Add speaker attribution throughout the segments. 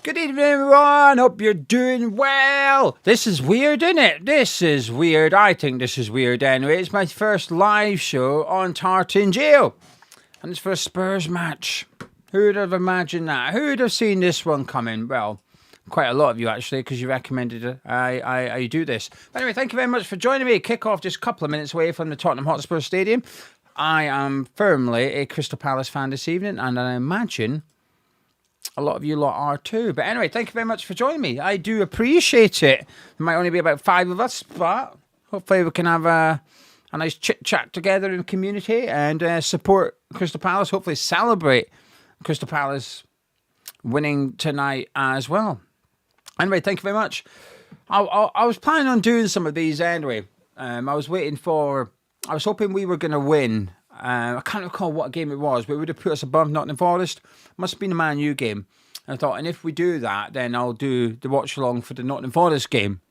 Speaker 1: Good evening, everyone. Hope you're doing well. This is weird, isn't it? This is weird. I think this is weird anyway. It's my first live show on Tartan Jail. And it's for a Spurs match. Who'd have imagined that? Who'd have seen this one coming? Well, quite a lot of you actually, because you recommended it. I do this. But anyway, thank you very much for joining me. Kick-off just a couple of minutes away from the Tottenham Hotspur Stadium. I am firmly a Crystal Palace fan this evening, and I imagine a lot of you lot are too. But anyway, thank you very much for joining me. I do appreciate it. There might only be about 5 of us, but hopefully we can have a nice chit-chat together in the community and support Crystal Palace. Hopefully celebrate Crystal Palace winning tonight as well. Anyway, thank you very much. I was planning on doing some of these anyway. I was hoping we were going to win. I can't recall what game it was, but it would have put us above Nottingham Forest. Must have been a Man U game. And I thought, and if we do that, then I'll do the watch along for the Nottingham Forest game.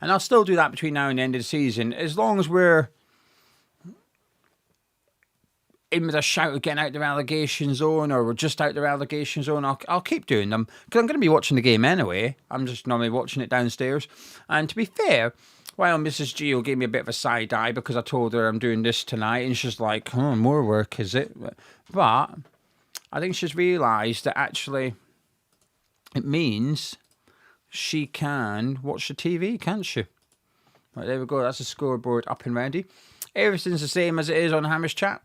Speaker 1: And I'll still do that between now and the end of the season, as long as we're in with a shout of getting out the relegation zone, or we're just out the relegation zone. I'll keep doing them, because I'm going to be watching the game anyway. I'm just normally watching it downstairs. And to be fair, well, Mrs. Gio gave me a bit of a side eye because I told her I'm doing this tonight, and she's like, "Oh, more work, is it?" But I think she's realised that actually it means she can watch the TV, can't she? Right, there we go. That's the scoreboard up and ready. Everything's the same as it is on Hammers Chat.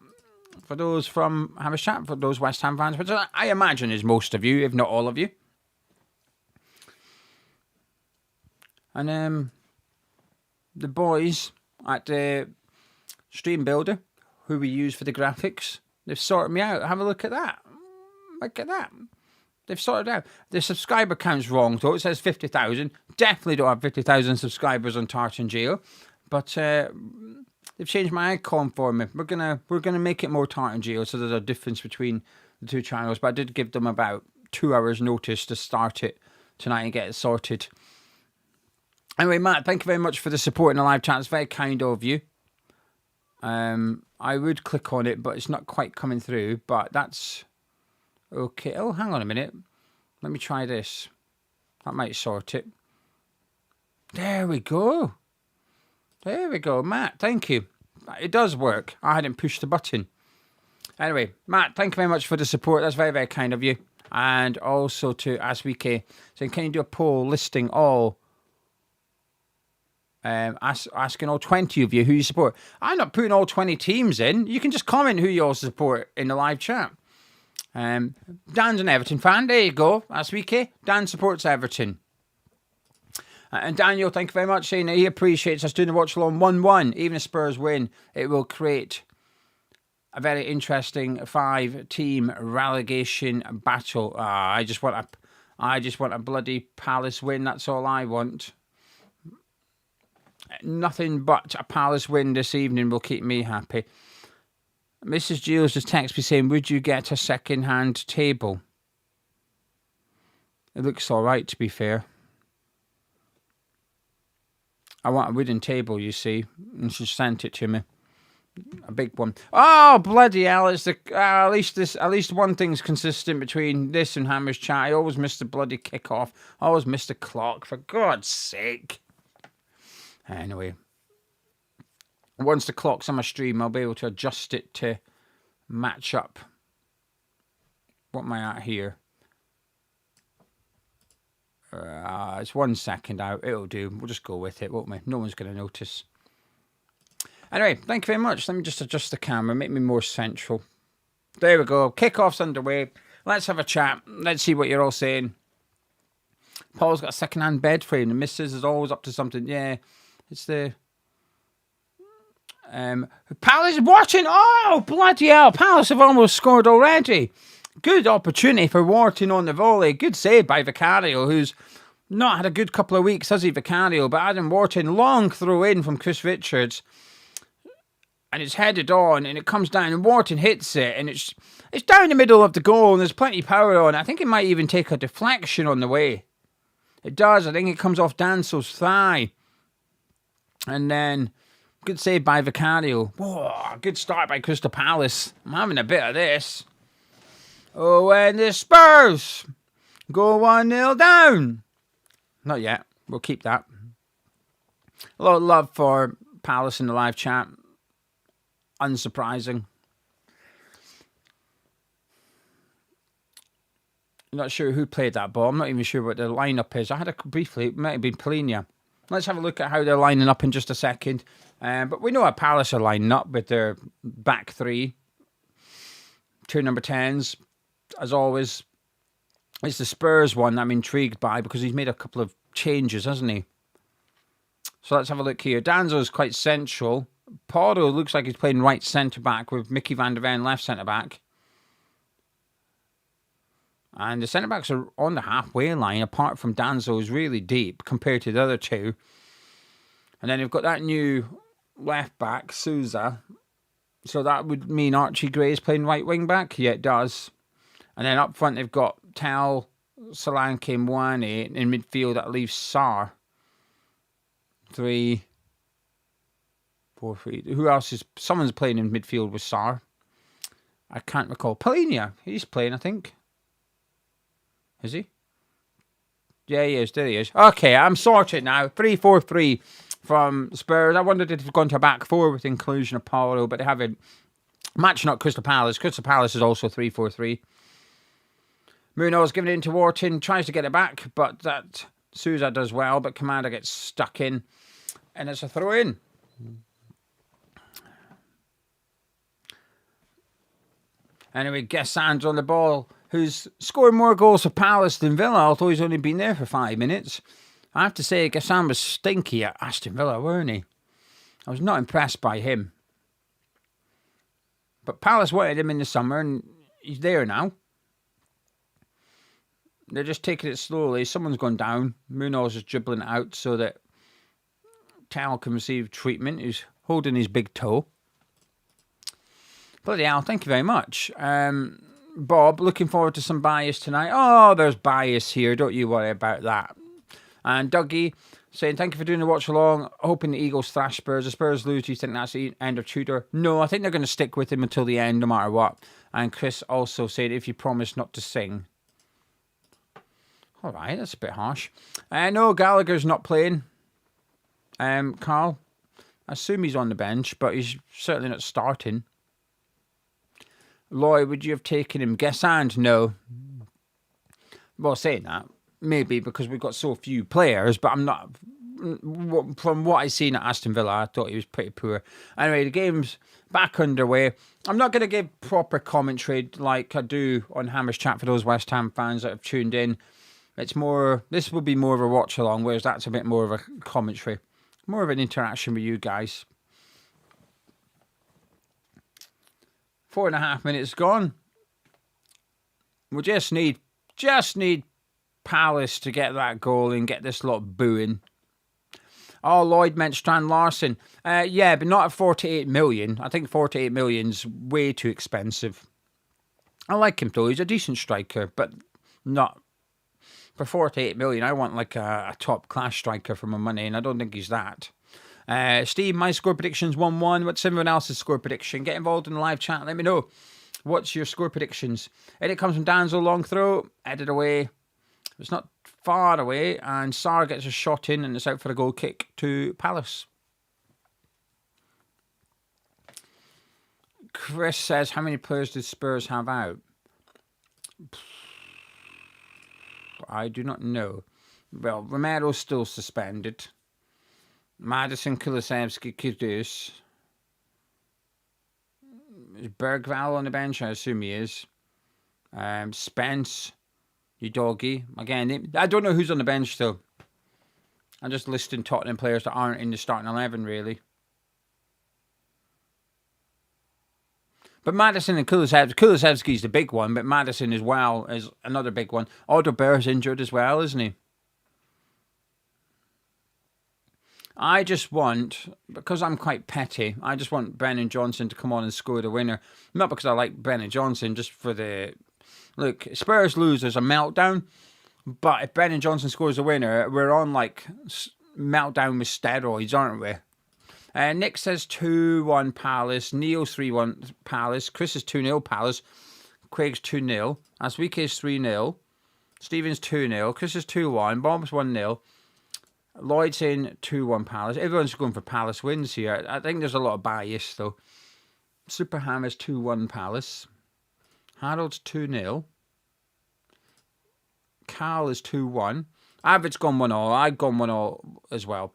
Speaker 1: For those from Hammers Chat, for those West Ham fans, which I imagine is most of you, if not all of you. And the boys at the Stream Builder, who we use for the graphics, they've sorted me out. Have a look at that. Look at that. They've sorted out. The subscriber count's wrong, though. It says 50,000. Definitely don't have 50,000 subscribers on Tartan Jail. But they've changed my icon for me. We're gonna make it more Tartan Jail, so there's a difference between the two channels. But I did give them about 2 hours notice to start it tonight and get it sorted. Anyway, Matt, thank you very much for the support in the live chat. It's very kind of you. I would click on it, but it's not quite coming through. But that's okay. Oh, hang on a minute. Let me try this. That might sort it. There we go. There we go, Matt. Thank you. It does work. I hadn't pushed the button. Anyway, Matt, thank you very much for the support. That's very, very kind of you. And also to Aswike saying, can you do a poll listing all? Asking all 20 of you who you support. I'm not putting all 20 teams in. You can just comment who you all support in the live chat. Dan's an Everton fan. There you go. Aswike. Dan supports Everton. And Daniel, thank you very much, saying that he appreciates us doing the watch along 1-1. Even if Spurs win, it will create a very interesting 5-team relegation battle. I just want a bloody Palace win. That's all I want. Nothing but a Palace win this evening will keep me happy. Mrs. Giles just texted me saying, would you get a second-hand table? It looks all right, to be fair. I want a wooden table, you see, and she sent it to me. A big one. Oh, bloody hell. It's at least one thing's consistent between this and Hammer's Chat. I always miss the bloody kickoff. I always miss the clock, for God's sake. Anyway, once the clock's on my stream, I'll be able to adjust it to match up. What am I at here? It's 1 second out. It'll do. We'll just go with it, won't we? No one's going to notice. Anyway, thank you very much. Let me just adjust the camera, make me more central. There we go. Kickoff's underway. Let's have a chat. Let's see what you're all saying. Paul's got a second-hand bed frame. The missus is always up to something. Yeah. It's the Palace watching. Oh, bloody hell. Palace have almost scored already. Good opportunity for Wharton on the volley. Good save by Vicario, who's not had a good couple of weeks, has he, Vicario? But Adam Wharton, long throw in from Chris Richards. And it's headed on, and it comes down, and Wharton hits it, and it's down the middle of the goal, and there's plenty of power on it. I think it might even take a deflection on the way. It does. I think it comes off Danso's thigh. And then, good save by Vicario. Whoa, good start by Crystal Palace. I'm having a bit of this. Oh, and the Spurs go 1-0 down. Not yet. We'll keep that. A lot of love for Palace in the live chat. Unsurprising. Not sure who played that ball. I'm not even sure what the lineup is. I had a briefly. It might have been Polinia. Let's have a look at how they're lining up in just a second. But we know how Palace are lining up with their back three. Two number 10s. As always, it's the Spurs one I'm intrigued by because he's made a couple of changes, hasn't he? So let's have a look here. Danzo is quite central. Porto looks like he's playing right centre-back with Mickey van der Ven left centre-back. And the centre-backs are on the halfway line, apart from Danzo, who's really deep compared to the other two. And then you've got that new left-back, Souza. So that would mean Archie Gray is playing right wing-back? Yeah, it does. And then up front, they've got Tal, Solanke, and Mwane. In midfield, that leaves Sarr. 3, 4, 3. Who else is... Someone's playing in midfield with Sarr. I can't recall. Polinia. He's playing, I think. Is he? Yeah, he is. There he is. Okay, I'm sorted now. 3-4-3 from Spurs. I wondered if they've gone to a back four with the inclusion of Paulo, but they haven't. Matching up Crystal Palace. Crystal Palace is also 3-4-3. Munos giving it into Wharton. Tries to get it back, but that Souza does well, but Kamada gets stuck in. And it's a throw-in. Anyway, Gessand's on the ball, who's scored more goals for Palace than Villa, although he's only been there for 5 minutes. I have to say, Gessand was stinky at Aston Villa, weren't he? I was not impressed by him. But Palace wanted him in the summer, and he's there now. They're just taking it slowly. Someone's gone down. Munoz is dribbling it out so that Tal can receive treatment. He's holding his big toe. Bloody hell, thank you very much. Bob, looking forward to some bias tonight. Oh, there's bias here. Don't you worry about that. And Dougie saying, thank you for doing the watch along. Hoping the Eagles thrash Spurs. The Spurs lose. Do you think that's the end of Tudor? No, I think they're going to stick with him until the end, no matter what. And Chris also said, if you promise not to sing. All right, that's a bit harsh. No, Gallagher's not playing. Carl, I assume he's on the bench, but he's certainly not starting. Lloyd, would you have taken him? Gessand, no. Well, saying that, maybe because we've got so few players, but I'm not... From what I've seen at Aston Villa, I thought he was pretty poor. Anyway, the game's back underway. I'm not going to give proper commentary like I do on Hammer's Chat for those West Ham fans that have tuned in. It's more... This will be more of a watch-along, whereas that's a bit more of a commentary. More of an interaction with you guys. 4.5 minutes gone. We just need Palace to get that goal and get this lot booing. Oh, Lloyd meant Strand Larson. Yeah, but not at 48 million. I think 48 million's way too expensive. I like him though. He's a decent striker, but not for 48 million. I want like a top class striker for my money, and I don't think he's that. Steve, my score prediction's 1-1. What's everyone else's score prediction? Get involved in the live chat. Let me know. What's your score predictions? Edit comes from Danzo, long throw. Edit away. It's not far away. And Sarr gets a shot in and it's out for a goal kick to Palace. Chris says, how many players did Spurs have out? I do not know. Well, Romero's still suspended. Madison, Kulusevski, Kudus. Is Bergvall on the bench? I assume he is. Spence, Udogie. Again, I don't know who's on the bench still. I'm just listing Tottenham players that aren't in the starting 11, really. But Madison and Kulusevski's the big one, but Madison as well is another big one. Odegaard's injured as well, isn't he? I just want, because I'm quite petty, I just want Brennan Johnson to come on and score the winner. Not because I like Brennan Johnson, just for the... Look, Spurs lose, there's a meltdown. But if Brennan Johnson scores the winner, we're on like meltdown with steroids, aren't we? Nick says 2-1 Palace. Neil's 3-1 Palace. Chris is 2-0 Palace. Craig's 2-0. Aswike is 3-0. Stevens 2-0. Chris is 2-1. Bob's 1-0. Lloyd's in 2-1 Palace. Everyone's going for Palace wins here. I think there's a lot of bias though. Superham is 2-1 Palace. Harold's 2-0. Carl is 2-1. Avid's gone 1-all. I've gone 1-all as well.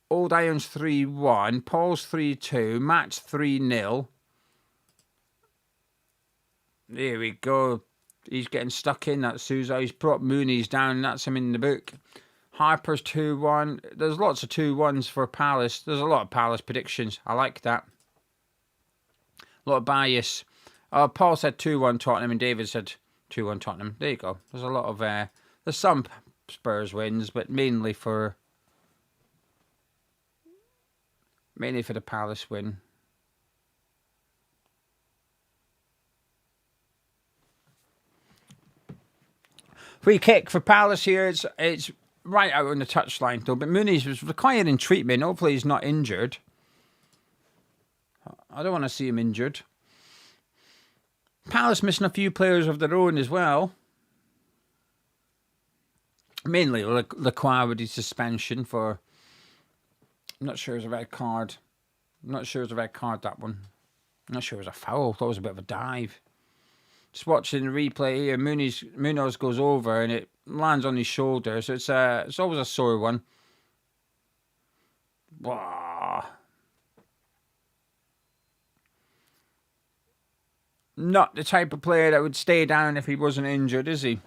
Speaker 1: Old Iron's 3-1. Paul's 3-2. Matt's 3-0. There we go. He's getting stuck in. That's Sousa. He's brought Mooney's down. That's him in the book. Harper's 2-1. There's lots of 2-1s for Palace. There's a lot of Palace predictions. I like that. A lot of bias. Paul said 2-1 Tottenham and David said 2-1 Tottenham. There you go. There's a lot of... there's some Spurs wins, but mainly for the Palace win. Free kick for Palace here. It's right out on the touchline though. But Munos was requiring treatment. Hopefully he's not injured. I don't want to see him injured. Palace missing a few players of their own as well. Mainly Lacroix with his suspension for... I'm not sure it was a red card. I'm not sure it was a red card, that one. I'm not sure it was a foul. I thought it was a bit of a dive. Just watching the replay here, Munos goes over and it lands on his shoulder. So it's always a sore one. Wow. Not the type of player that would stay down if he wasn't injured, is he?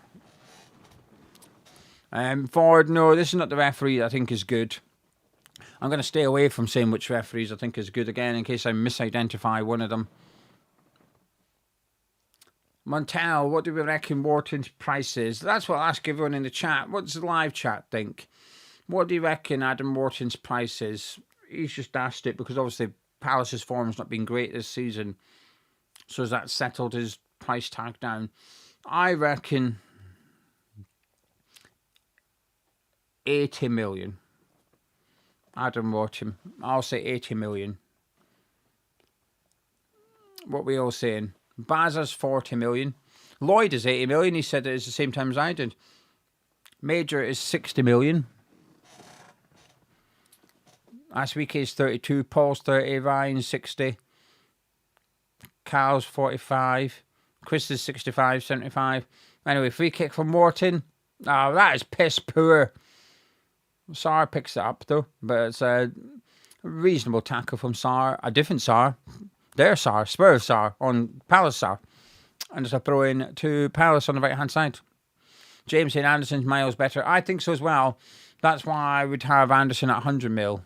Speaker 1: Ford, no, this is not the referee I think is good. I'm going to stay away from saying which referees I think is good again in case I misidentify one of them. Montel, what do we reckon Wharton's price is? That's what I'll ask everyone in the chat. What does the live chat think? What do you reckon Adam Wharton's price is? He's just asked it because obviously Palace's form's not been great this season. So has that settled his price tag down? I reckon 80 million. Adam Wharton. I'll say 80 million. What we all saying? Baza's 40 million. Lloyd is 80 million. He said it at the same time as I did. Major is 60 million. Aswike is 32. Paul's 30. Ryan 60. Carl's 45. Chris is 65, 75. Anyway, free kick from Wharton. Oh, that is piss poor. Sarr picks it up though, but it's a reasonable tackle from Sarr. A different Sarr. Their Sarr. Spurs Sarr on Palace Sarr. And it's a throw in to Palace on the right hand side. James saying Anderson's miles better. I think so as well. That's why I would have Anderson at 100 mil.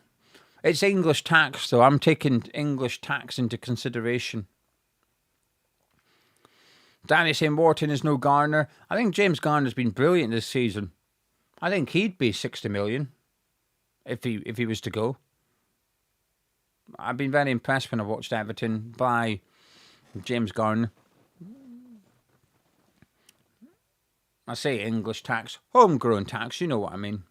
Speaker 1: It's English tax though. I'm taking English tax into consideration. Danny saying Wharton is no Garner. I think James Garner's been brilliant this season. I think he'd be 60 million if he was to go. I've been very impressed when I watched Everton by James Garner. I say English tax, homegrown tax, you know what I mean.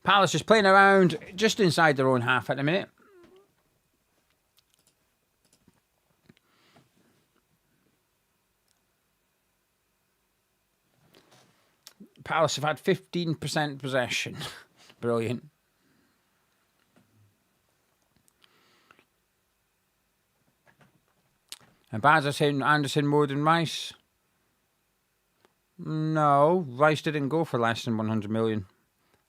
Speaker 1: Palace is playing around just inside their own half at the minute. Palace have had 15% possession. Brilliant. And Baz saying Anderson more than Rice. No, Rice didn't go for less than 100 million.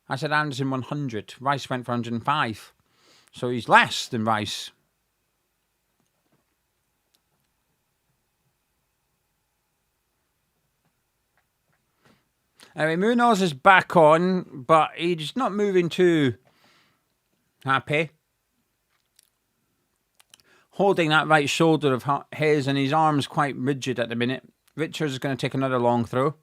Speaker 1: I said Anderson 100. Rice went for 105. So he's less than Rice. Anyway, Munos is back on, but he's not moving too happy. Holding that right shoulder of his, and his arm's quite rigid at the minute. Richards is going to take another long throw.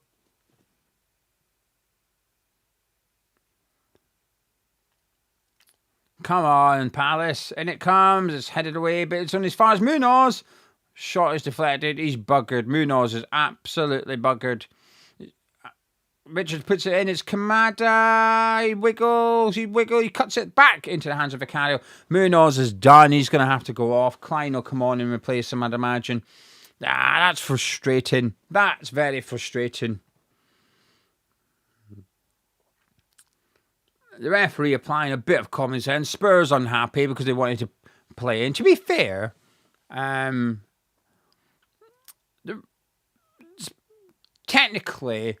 Speaker 1: Come on, Palace. In it comes. It's headed away, but it's only as far as Munos. Shot is deflected. He's buggered. Munos is absolutely buggered. Richard puts it in. It's Kamada. He wiggles. He cuts it back into the hands of Vicario. Munos is done. He's going to have to go off. Klein will come on and replace him, I'd imagine. That's frustrating. That's very frustrating. The referee applying a bit of common sense. Spurs unhappy because they wanted to play. And to be fair, technically,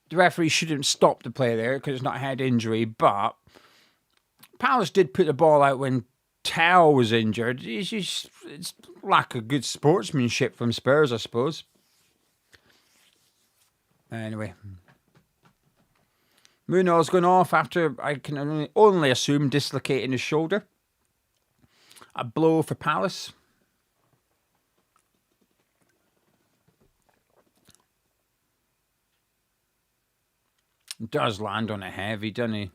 Speaker 1: the referee shouldn't stop the play there because it's not a head injury. But Palace did put the ball out when Tell was injured. It's lack of good sportsmanship from Spurs, I suppose. Anyway. Munoz going off after, I can only assume, dislocating his shoulder. A blow for Palace. Does land on it heavy, doesn't he?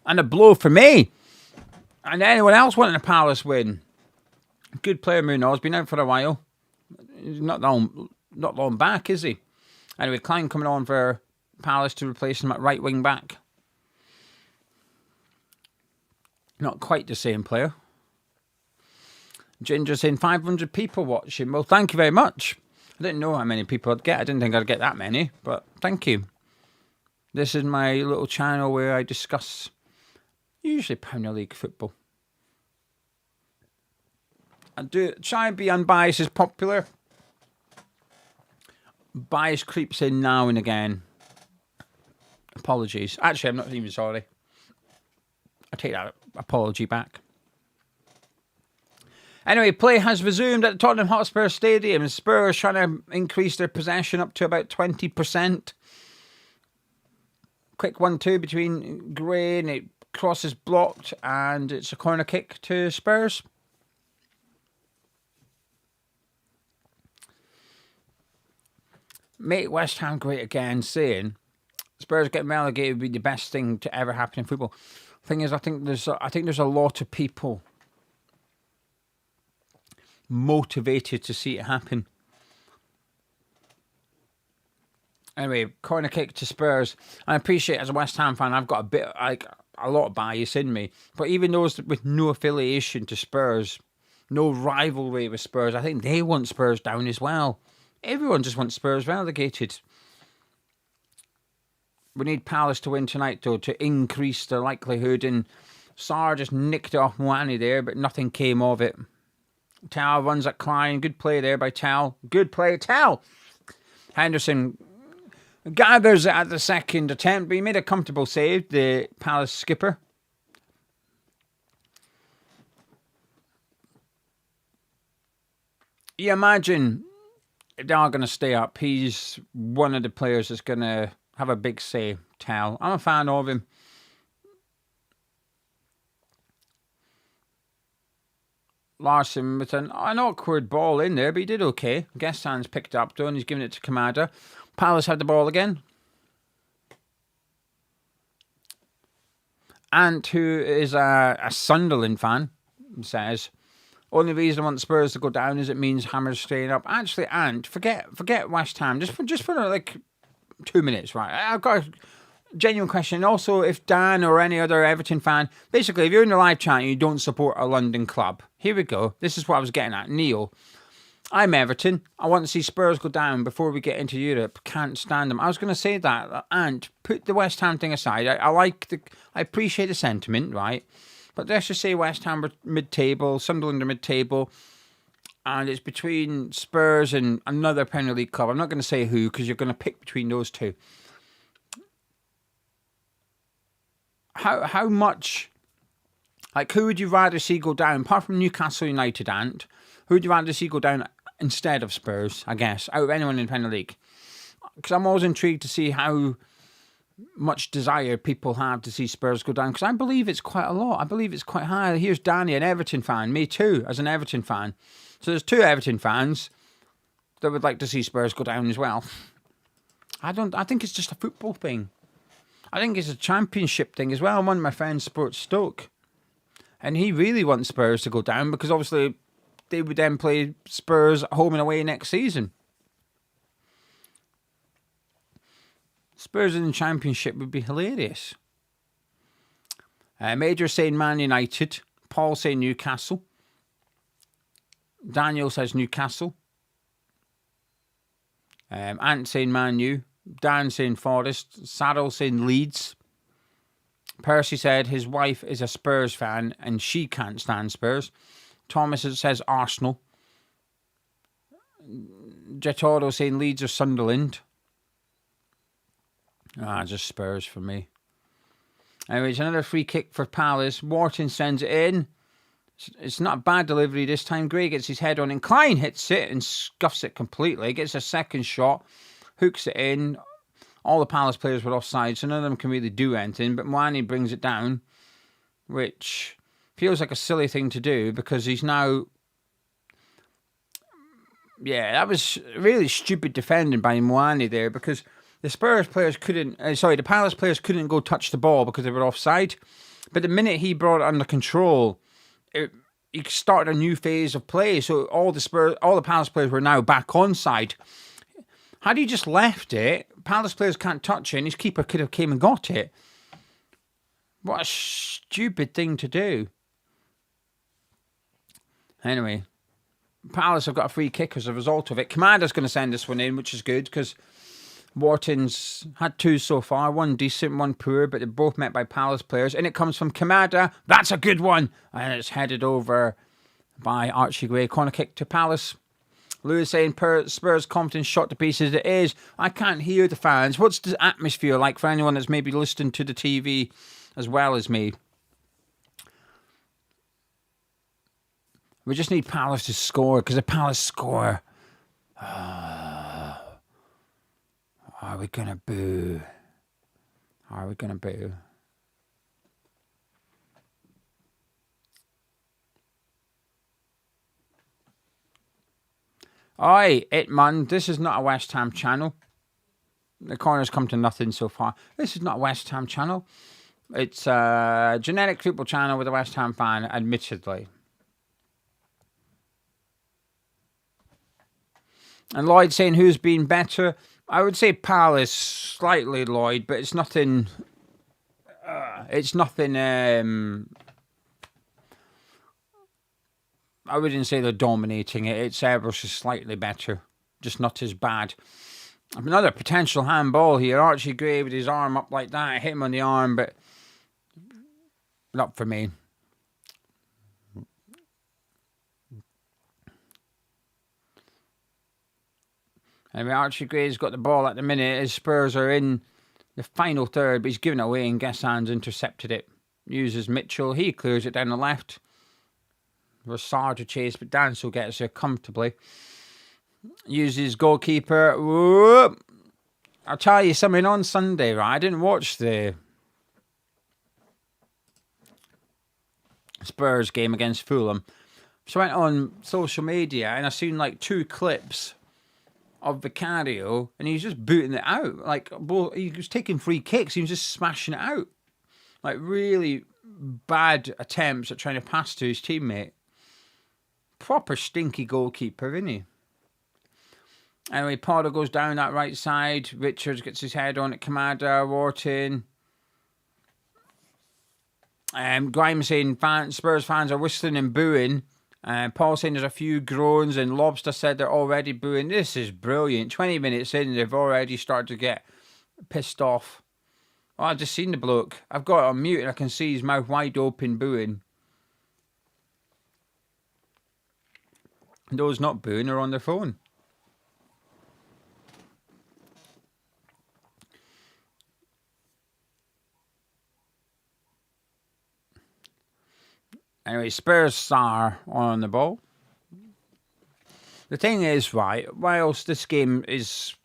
Speaker 1: And a blow for me. And anyone else wanting a Palace win. Good player, Munoz. Been out for a while. He's not long back, is he? Anyway, Klein coming on for Palace to replace him at right wing back. Not quite the same player. Ginger saying 500 people watching. Well, thank you very much. I didn't know how many people I'd get. I didn't think I'd get that many, but thank you. This is my little channel where I discuss usually Premier League football. I do try and be unbiased as popular. Bias creeps in now and again. Apologies. Actually, I'm not even sorry. I take that apology back. Anyway, play has resumed at the Tottenham Hotspur Stadium. Spurs trying to increase their possession up to about 20%. Quick 1-2 between Gray, and it crosses blocked, and it's a corner kick to Spurs. Make West Ham great again, saying Spurs getting relegated would be the best thing to ever happen in football. Thing is, I think there's a lot of people motivated to see it happen. Anyway, corner kick to Spurs. I appreciate, as a West Ham fan, I've got a lot of bias in me. But even those with no affiliation to Spurs, no rivalry with Spurs, I think they want Spurs down as well. Everyone just wants Spurs relegated. We need Palace to win tonight, though, to increase the likelihood. And Sarr just nicked it off Moani there, but nothing came of it. Tal runs at Klein. Good play there by Tal. Good play, Tal. Henderson gathers at the second attempt, but he made a comfortable save, the Palace skipper. You imagine if they are going to stay up, he's one of the players that's going to have a big say, Tal. I'm a fan of him. Larson with an awkward ball in there, but he did okay. Gessan's picked up though, and he's giving it to Kamada. Palace had the ball again. Ant, who is a Sunderland fan, says, only reason I want Spurs to go down is it means Hammer's staying up. Actually, Ant, forget West Ham. Just for like 2 minutes, right? I've got a genuine question. Also, if Dan or any other Everton fan, basically, if you're in the live chat and you don't support a London club, here we go. This is what I was getting at. Neil, I'm Everton. I want to see Spurs go down before we get into Europe. Can't stand them. I was going to say that. And put the West Ham thing aside. I appreciate the sentiment, right? But let's just say West Ham are mid-table, Sunderland are mid-table, and it's between Spurs and another Premier League club. I'm not going to say who, because you're going to pick between those two. How much, like, who would you rather see go down, apart from Newcastle United, Ant? Who would you rather see go down instead of Spurs, I guess, out of anyone in the Premier League? Because I'm always intrigued to see how much desire people have to see Spurs go down, because I believe it's quite a lot. I believe it's quite high. Here's Danny, an Everton fan. Me too, as an Everton fan. So there's two Everton fans that would like to see Spurs go down as well. I think it's just a football thing. I think it's a championship thing as well. One of my friends supports Stoke, and he really wants Spurs to go down because obviously they would then play Spurs at home and away next season. Spurs in the Championship would be hilarious. Major saying Man United. Paul saying Newcastle. Daniel says Newcastle. Ant saying Man U. Dan saying Forest. Saddle saying Leeds. Percy said his wife is a Spurs fan and she can't stand Spurs. Thomas says Arsenal. Jetoro saying Leeds or Sunderland. Just Spurs for me. Anyways, another free kick for Palace. Wharton sends it in. It's not a bad delivery this time. Gray gets his head on and Klein hits it and scuffs it completely. Gets a second shot. Hooks it in. All the Palace players were offside, so none of them can really do anything. But Moani brings it down, which feels like a silly thing to do because he's now... Yeah, that was really stupid defending by Moani there because the Spurs players couldn't... the Palace players couldn't go touch the ball because they were offside. But the minute he brought it under control, he started a new phase of play. So all the Palace players were now back onside. Had he just left it, Palace players can't touch it, and his keeper could have came and got it. What a stupid thing to do. Anyway, Palace have got a free kick as a result of it. Commander's going to send this one in, which is good, because Wharton's had two so far. One decent, one poor, but they're both met by Palace players. And it comes from Kamada. That's a good one. And it's headed over by Archie Gray. Corner kick to Palace. Lewis saying Spurs confidence shot to pieces. It is. I can't hear the fans. What's the atmosphere like for anyone that's maybe listening to the TV as well as me? We just need Palace to score, because if Palace score, are we going to boo? Are we going to boo? Oi, Itman, this is not a West Ham channel. The corner's come to nothing so far. This is not a West Ham channel. It's a generic football channel with a West Ham fan, admittedly. And Lloyd saying who's been better. I would say Palace, slightly Lloyd, but it's nothing... I wouldn't say they're dominating it. It's Everest is slightly better, just not as bad. Another potential handball here. Archie Gray with his arm up like that. I hit him on the arm, but not for me. Anyway, Archie Gray's got the ball at the minute. His Spurs are in the final third, but he's given it away and Gassan's intercepted it. Uses Mitchell. He clears it down the left. Rossard to chase, but Danso gets there comfortably. Uses goalkeeper. Whoop. I'll tell you something on Sunday, right? I didn't watch the Spurs game against Fulham. So I went on social media and I seen like 2 clips of Vicario and he's just booting it out. Like, well, he was taking free kicks. He was just smashing it out. Like, really bad attempts at trying to pass to his teammate. Proper stinky goalkeeper, isn't he? Anyway, Potter goes down that right side. Richards gets his head on it. Kamada, Wharton. Grimes saying Spurs fans are whistling and booing. Paul saying there's a few groans, and Lobster said they're already booing. This is brilliant. 20 minutes in, they've already started to get pissed off. Oh, I've just seen the bloke. I've got it on mute and I can see his mouth wide open booing. And those not booing are on their phone. Anyway, Spurs are on the ball. The thing is, right, whilst this game is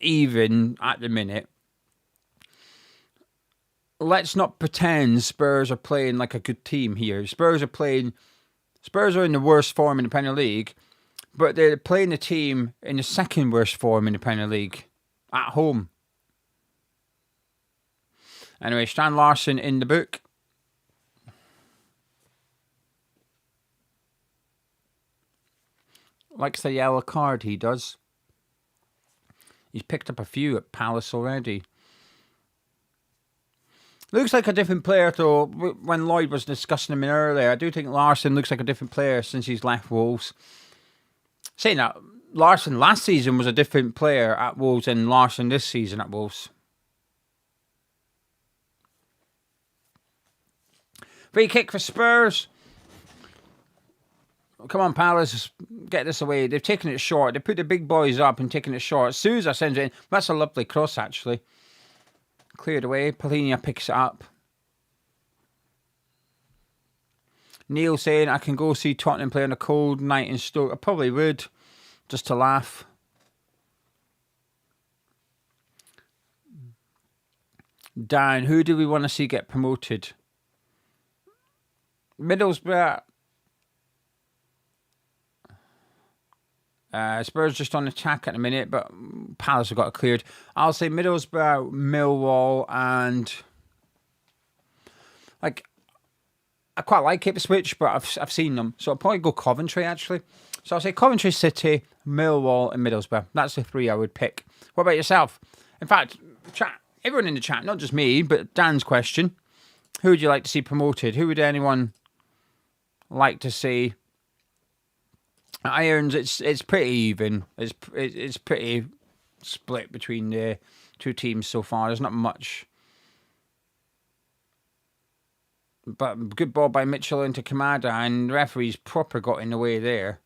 Speaker 1: even at the minute, let's not pretend Spurs are playing like a good team here. Spurs are in the worst form in the Premier League, but they're playing the team in the second worst form in the Premier League at home. Anyway, Stan Larson in the book. Likes the yellow card, he does. He's picked up a few at Palace already. Looks like a different player, though. When Lloyd was discussing him earlier, I do think Larsson looks like a different player since he's left Wolves. Saying that, Larsson last season was a different player at Wolves than Larsson this season at Wolves. Free kick for Spurs. Come on, Palace, get this away. They've taken it short. They put the big boys up and taken it short. Sousa sends it in. That's a lovely cross, actually. Cleared away. Palhinha picks it up. Neil saying, I can go see Tottenham play on a cold night in Stoke. I probably would, just to laugh. Dan, who do we want to see get promoted? Middlesbrough. Spurs just on attack at the minute, but Palace have got it cleared. I'll say Middlesbrough, Millwall, and like I quite like Ipswich, but I've seen them, so I'll probably go Coventry actually. So I'll say Coventry City, Millwall, and Middlesbrough. That's the three I would pick. What about yourself? In fact, chat, everyone in the chat, not just me, but Dan's question: who would you like to see promoted? Who would anyone like to see? Irons, it's pretty even. It's pretty split between the two teams so far. There's not much. But good ball by Mitchell into Kamada, and the referee's proper got in the way there.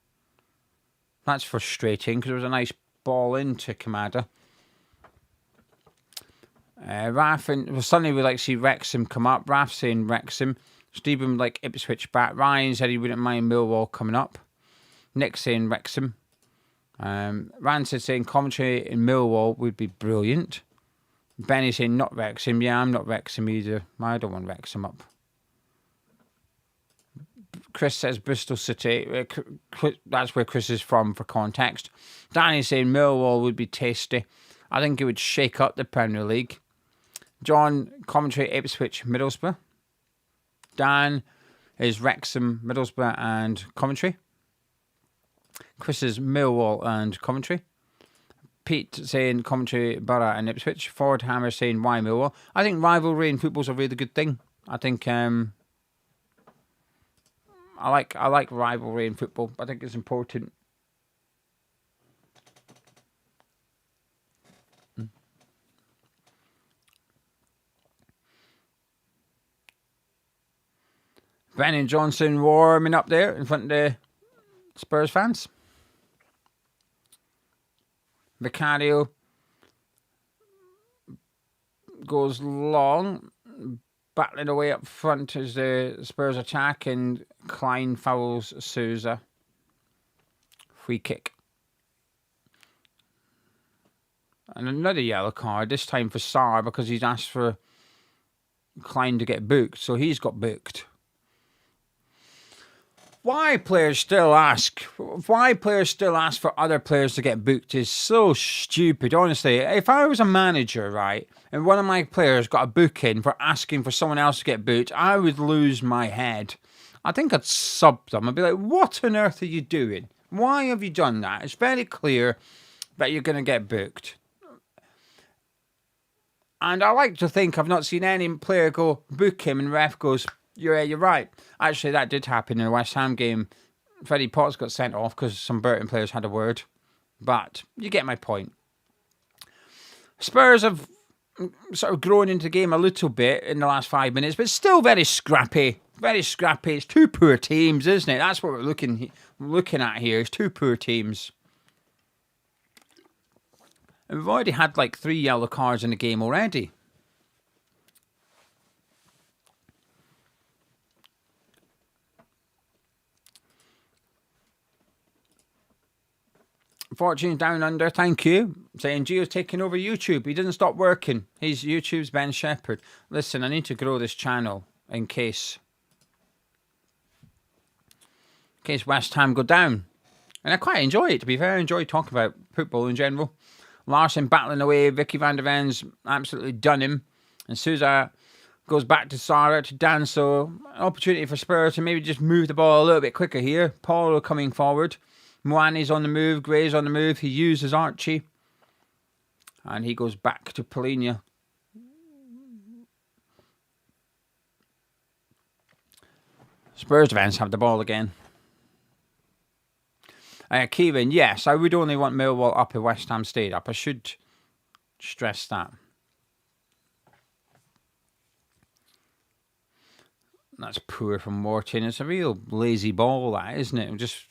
Speaker 1: That's frustrating because it was a nice ball into Kamada. Raf, and suddenly we like to see Wrexham come up. Raf saying Wrexham. Stephen would like Ipswich back. Ryan said he wouldn't mind Millwall coming up. Nick saying Wrexham. Rancid saying Coventry in Millwall would be brilliant. Benny saying not Wrexham. Yeah, I'm not Wrexham either. I don't want Wrexham up. Chris says Bristol City. That's where Chris is from for context. Danny saying Millwall would be tasty. I think it would shake up the Premier League. John, Coventry, Ipswich, Middlesbrough. Dan is Wrexham, Middlesbrough and Coventry. Chris is Millwall and Coventry. Pete saying Coventry, Borough and Ipswich. Ford Hammer saying why Millwall. I think rivalry in football's a really good thing. I think I like rivalry in football. I think it's important. Benny Johnson warming up there in front of the Spurs fans. Vicario goes long, battling away up front as the Spurs attack, and Klein fouls Sousa. Free kick. And another yellow card, this time for Sarr because he's asked for Klein to get booked, so he's got booked. Why players still ask for other players to get booked is so stupid, honestly. If I was a manager, right, and one of my players got a booking for asking for someone else to get booked, I would lose my head. I think I'd sub them. I'd be like, what on earth are you doing? Why have you done that? It's very clear that you're going to get booked. And I like to think I've not seen any player go book him and ref goes, you're right. Actually, that did happen in the West Ham game. Freddie Potts got sent off because some Burton players had a word. But you get my point. Spurs have sort of grown into the game a little bit in the last 5 minutes, but still very scrappy. Very scrappy. It's two poor teams, isn't it? That's what we're looking at here. It's two poor teams. And we've already had like 3 yellow cards in the game already. Fortune Down Under, thank you. Saying Gio's taking over YouTube. He doesn't stop working. He's YouTube's Ben Shepherd. Listen, I need to grow this channel in case West Ham go down. And I quite enjoy it, to be fair. I enjoy talking about football in general. Larson battling away. Vicky van der Ven's absolutely done him. And Sousa goes back to Sarah, to Dan. So an opportunity for Spurs to maybe just move the ball a little bit quicker here. Paulo coming forward. Moani's on the move. Gray's on the move. He uses Archie. And he goes back to Polinia. Spurs defence have the ball again. Kevin, yes, I would only want Millwall up if West Ham stayed up. I should stress that. That's poor from Morton. It's a real lazy ball, that, isn't it? Just...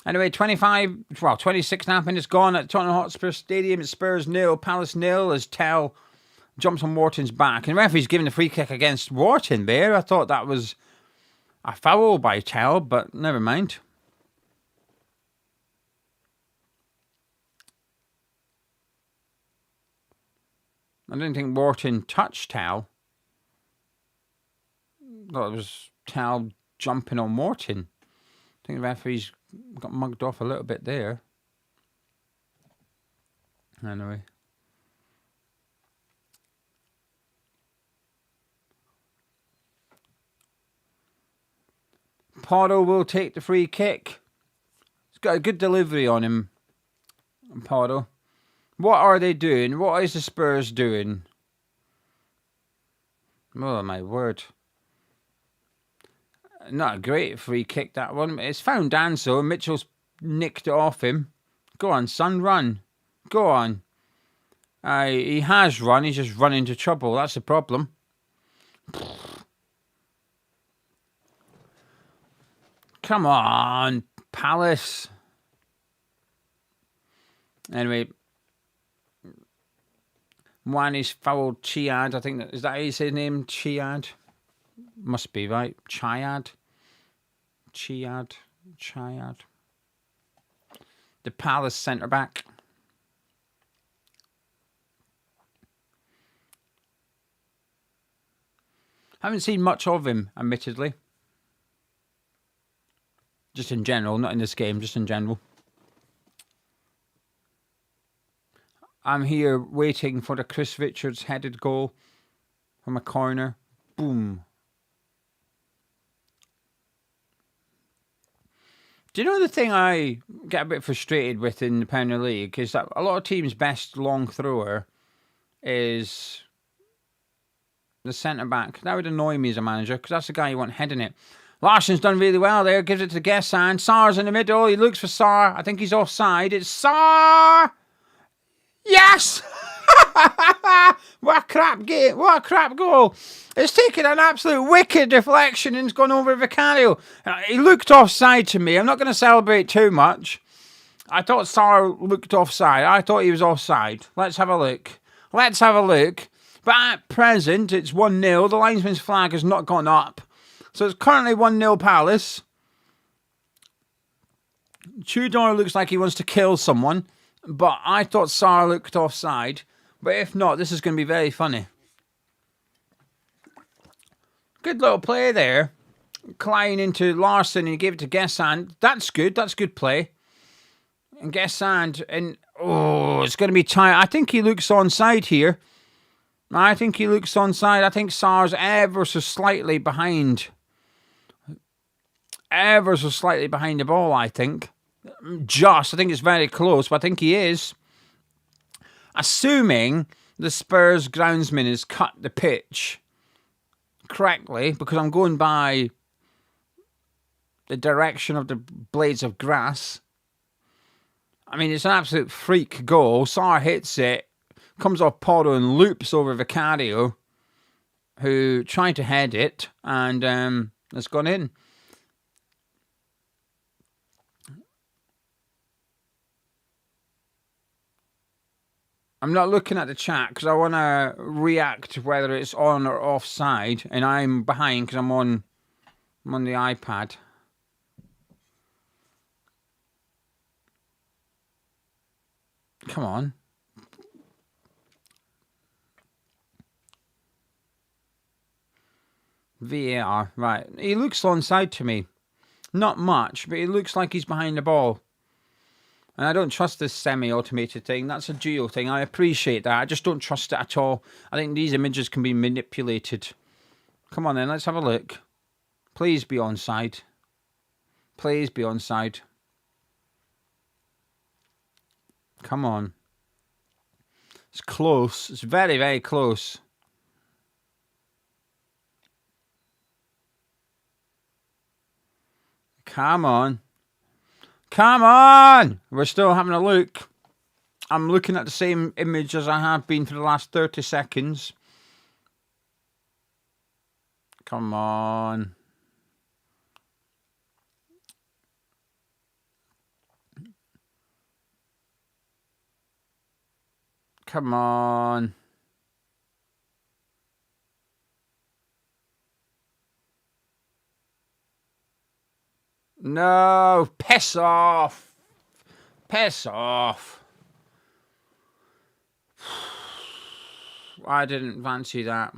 Speaker 1: Anyway, 26.5 minutes gone at Tottenham Hotspur Stadium. It's Spurs 0, Palace 0 as Tell jumps on Wharton's back. And the referee's giving the free kick against Wharton there. I thought that was a foul by Tell, but never mind. I didn't think Wharton touched Tell. I thought it was Tell jumping on Wharton. I think the referee's got mugged off a little bit there. Anyway. Porto will take the free kick. He's got a good delivery on him. Porto. What are they doing? What is the Spurs doing? Oh my word. Not a great free kick, that one. It's found Danso. Mitchell's nicked it off him. Go on, son, run. Go on. He has run. He's just run into trouble. That's the problem. Come on, Palace. Anyway. Mwani's fouled Chiad. I think is that his name? Chiad? Must be, right? Chiad. The Palace centre-back. Haven't seen much of him, admittedly. Just in general, not in this game, just in general. I'm here waiting for the Chris Richards headed goal from a corner. Boom. Do you know the thing I get a bit frustrated with in the Premier League is that a lot of teams' best long thrower is the centre-back. That would annoy me as a manager because that's the guy you want heading it. Larsson's done really well there. Gives it to Gessan. Sarr's in the middle. He looks for Sarr. I think he's offside. It's Sarr! Yes! What a crap game. What a crap goal. It's taken an absolute wicked deflection and it's gone over Vicario. He looked offside to me. I'm not going to celebrate too much. I thought Sarr looked offside. I thought he was offside. Let's have a look. Let's have a look. But at present, it's 1-0. The linesman's flag has not gone up. So it's currently 1-0 Palace. Tudor looks like he wants to kill someone. But I thought Sarr looked offside. But if not, this is going to be very funny. Good little play there. Klein into Larsson and he gave it to Gessan. That's good. That's good play. And Gessan, and oh, it's going to be tight. I think he looks onside here. I think he looks onside. I think Sarr's ever so slightly behind. Ever so slightly behind the ball, I think. I think it's very close, but I think he is. Assuming the Spurs groundsman has cut the pitch correctly, because I'm going by the direction of the blades of grass. I mean, it's an absolute freak goal. Sarr hits it, comes off Porto and loops over Vicario, who tried to head it, and it's gone in. I'm not looking at the chat because I want to react whether it's on or offside, and I'm behind because I'm on the iPad. Come on. VAR, right. He looks onside to me. Not much, but he looks like he's behind the ball. And I don't trust this semi-automated thing. That's a geo thing. I appreciate that. I just don't trust it at all. I think these images can be manipulated. Come on then, let's have a look. Please be onside. Please be onside. Come on. It's close. It's very, very close. Come on. Come on! We're still having a look. I'm looking at the same image as I have been for the last 30 seconds. Come on. Come on. No, piss off. Piss off. I didn't fancy that.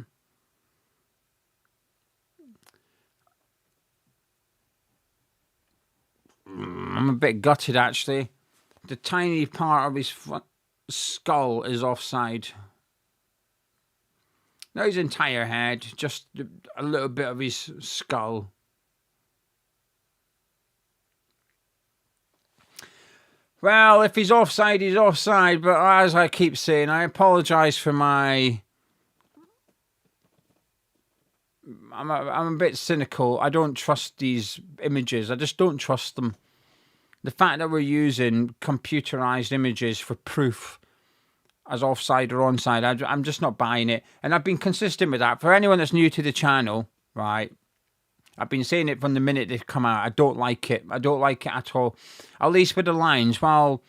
Speaker 1: I'm a bit gutted, actually. The tiny part of his skull is offside. Not his entire head, just a little bit of his skull. Well, if he's offside, he's offside. But as I keep saying, I apologise for my... I'm a bit cynical. I don't trust these images. I just don't trust them. The fact that we're using computerised images for proof as offside or onside, I'm just not buying it. And I've been consistent with that. For anyone that's new to the channel, right, I've been saying it from the minute they've come out. I don't like it. I don't like it at all. At least with the lines, well,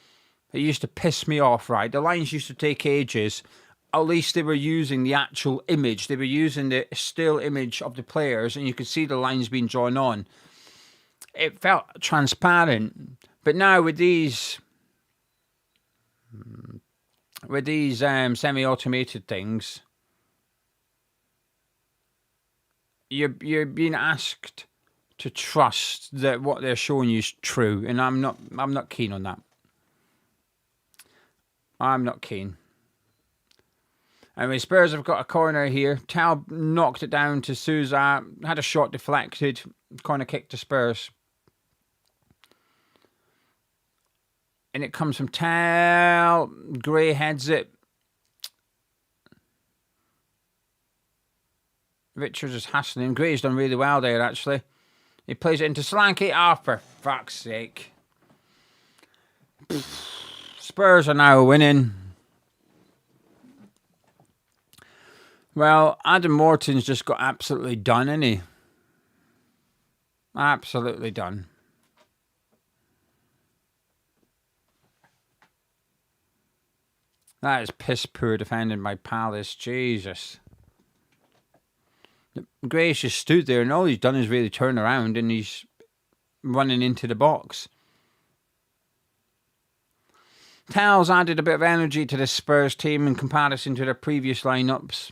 Speaker 1: it used to piss me off, right? The lines used to take ages. At least they were using the actual image. They were using the still image of the players, and you could see the lines being drawn on. It felt transparent. But now with these semi-automated things, you're being asked to trust that what they're showing you is true, and I'm not keen on that. I'm not keen. Anyway, Spurs have got a corner here. Tal knocked it down to Souza. Had a shot deflected. Corner kick to Spurs. And it comes from Tal. Gray heads it. Richards is hassling. Gray's done really well there, actually. He plays it into Solanke. Oh, for fuck's sake. Spurs are now winning. Well, Adam Morton's just got absolutely done, isn't he? Absolutely done. That is piss poor defending by Palace. Jesus. Gray's just stood there and all he's done is really turn around and he's running into the box. Tal's added a bit of energy to this Spurs team in comparison to their previous lineups.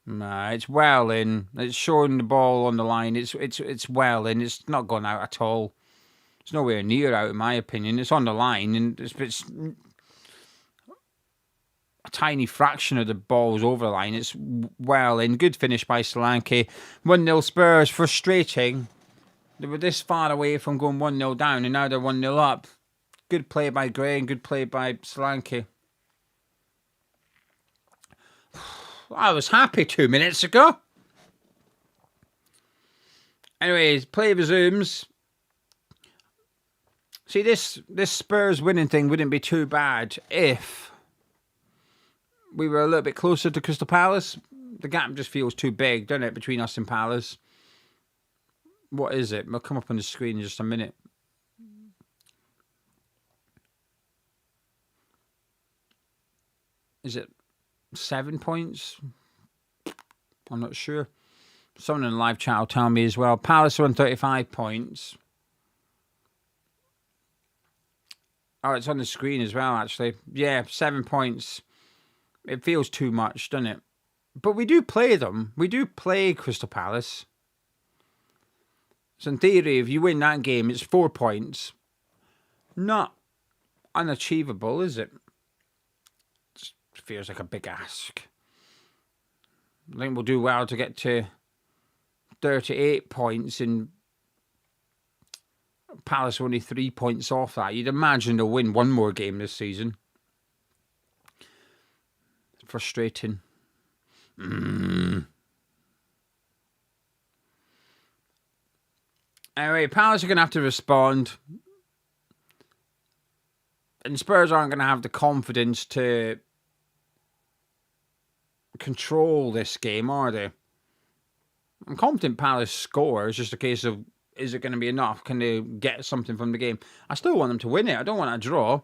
Speaker 1: Nah, it's well in. It's showing the ball on the line. It's well in. It's not gone out at all. It's nowhere near out, in my opinion. It's on the line, and it's a tiny fraction of the ball's over the line. It's well in. Good finish by Solanke. 1-0 Spurs. Frustrating. They were this far away from going 1-0 down, and now they're 1-0 up. Good play by Gray and good play by Solanke. I was happy 2 minutes ago. Anyways, play resumes. See, this Spurs winning thing wouldn't be too bad if we were a little bit closer to Crystal Palace. The gap just feels too big, doesn't it, between us and Palace? What is it? We'll come up on the screen in just a minute. Is it 7 points? I'm not sure. Someone in the live chat will tell me as well. Palace are on 35 points. Oh, it's on the screen as well, actually. Yeah, 7 points. It feels too much, doesn't it? But we do play them. We do play Crystal Palace. So in theory, if you win that game, it's 4 points. Not unachievable, is it? It feels like a big ask. I think we'll do well to get to 38 points in Palace are only 3 points off that. You'd imagine they'll win one more game this season. Frustrating. Anyway, Palace are going to have to respond. And Spurs aren't going to have the confidence to control this game, are they? I'm confident Palace score. It's just a case of, is it going to be enough? Can they get something from the game? I still want them to win it. I don't want a draw.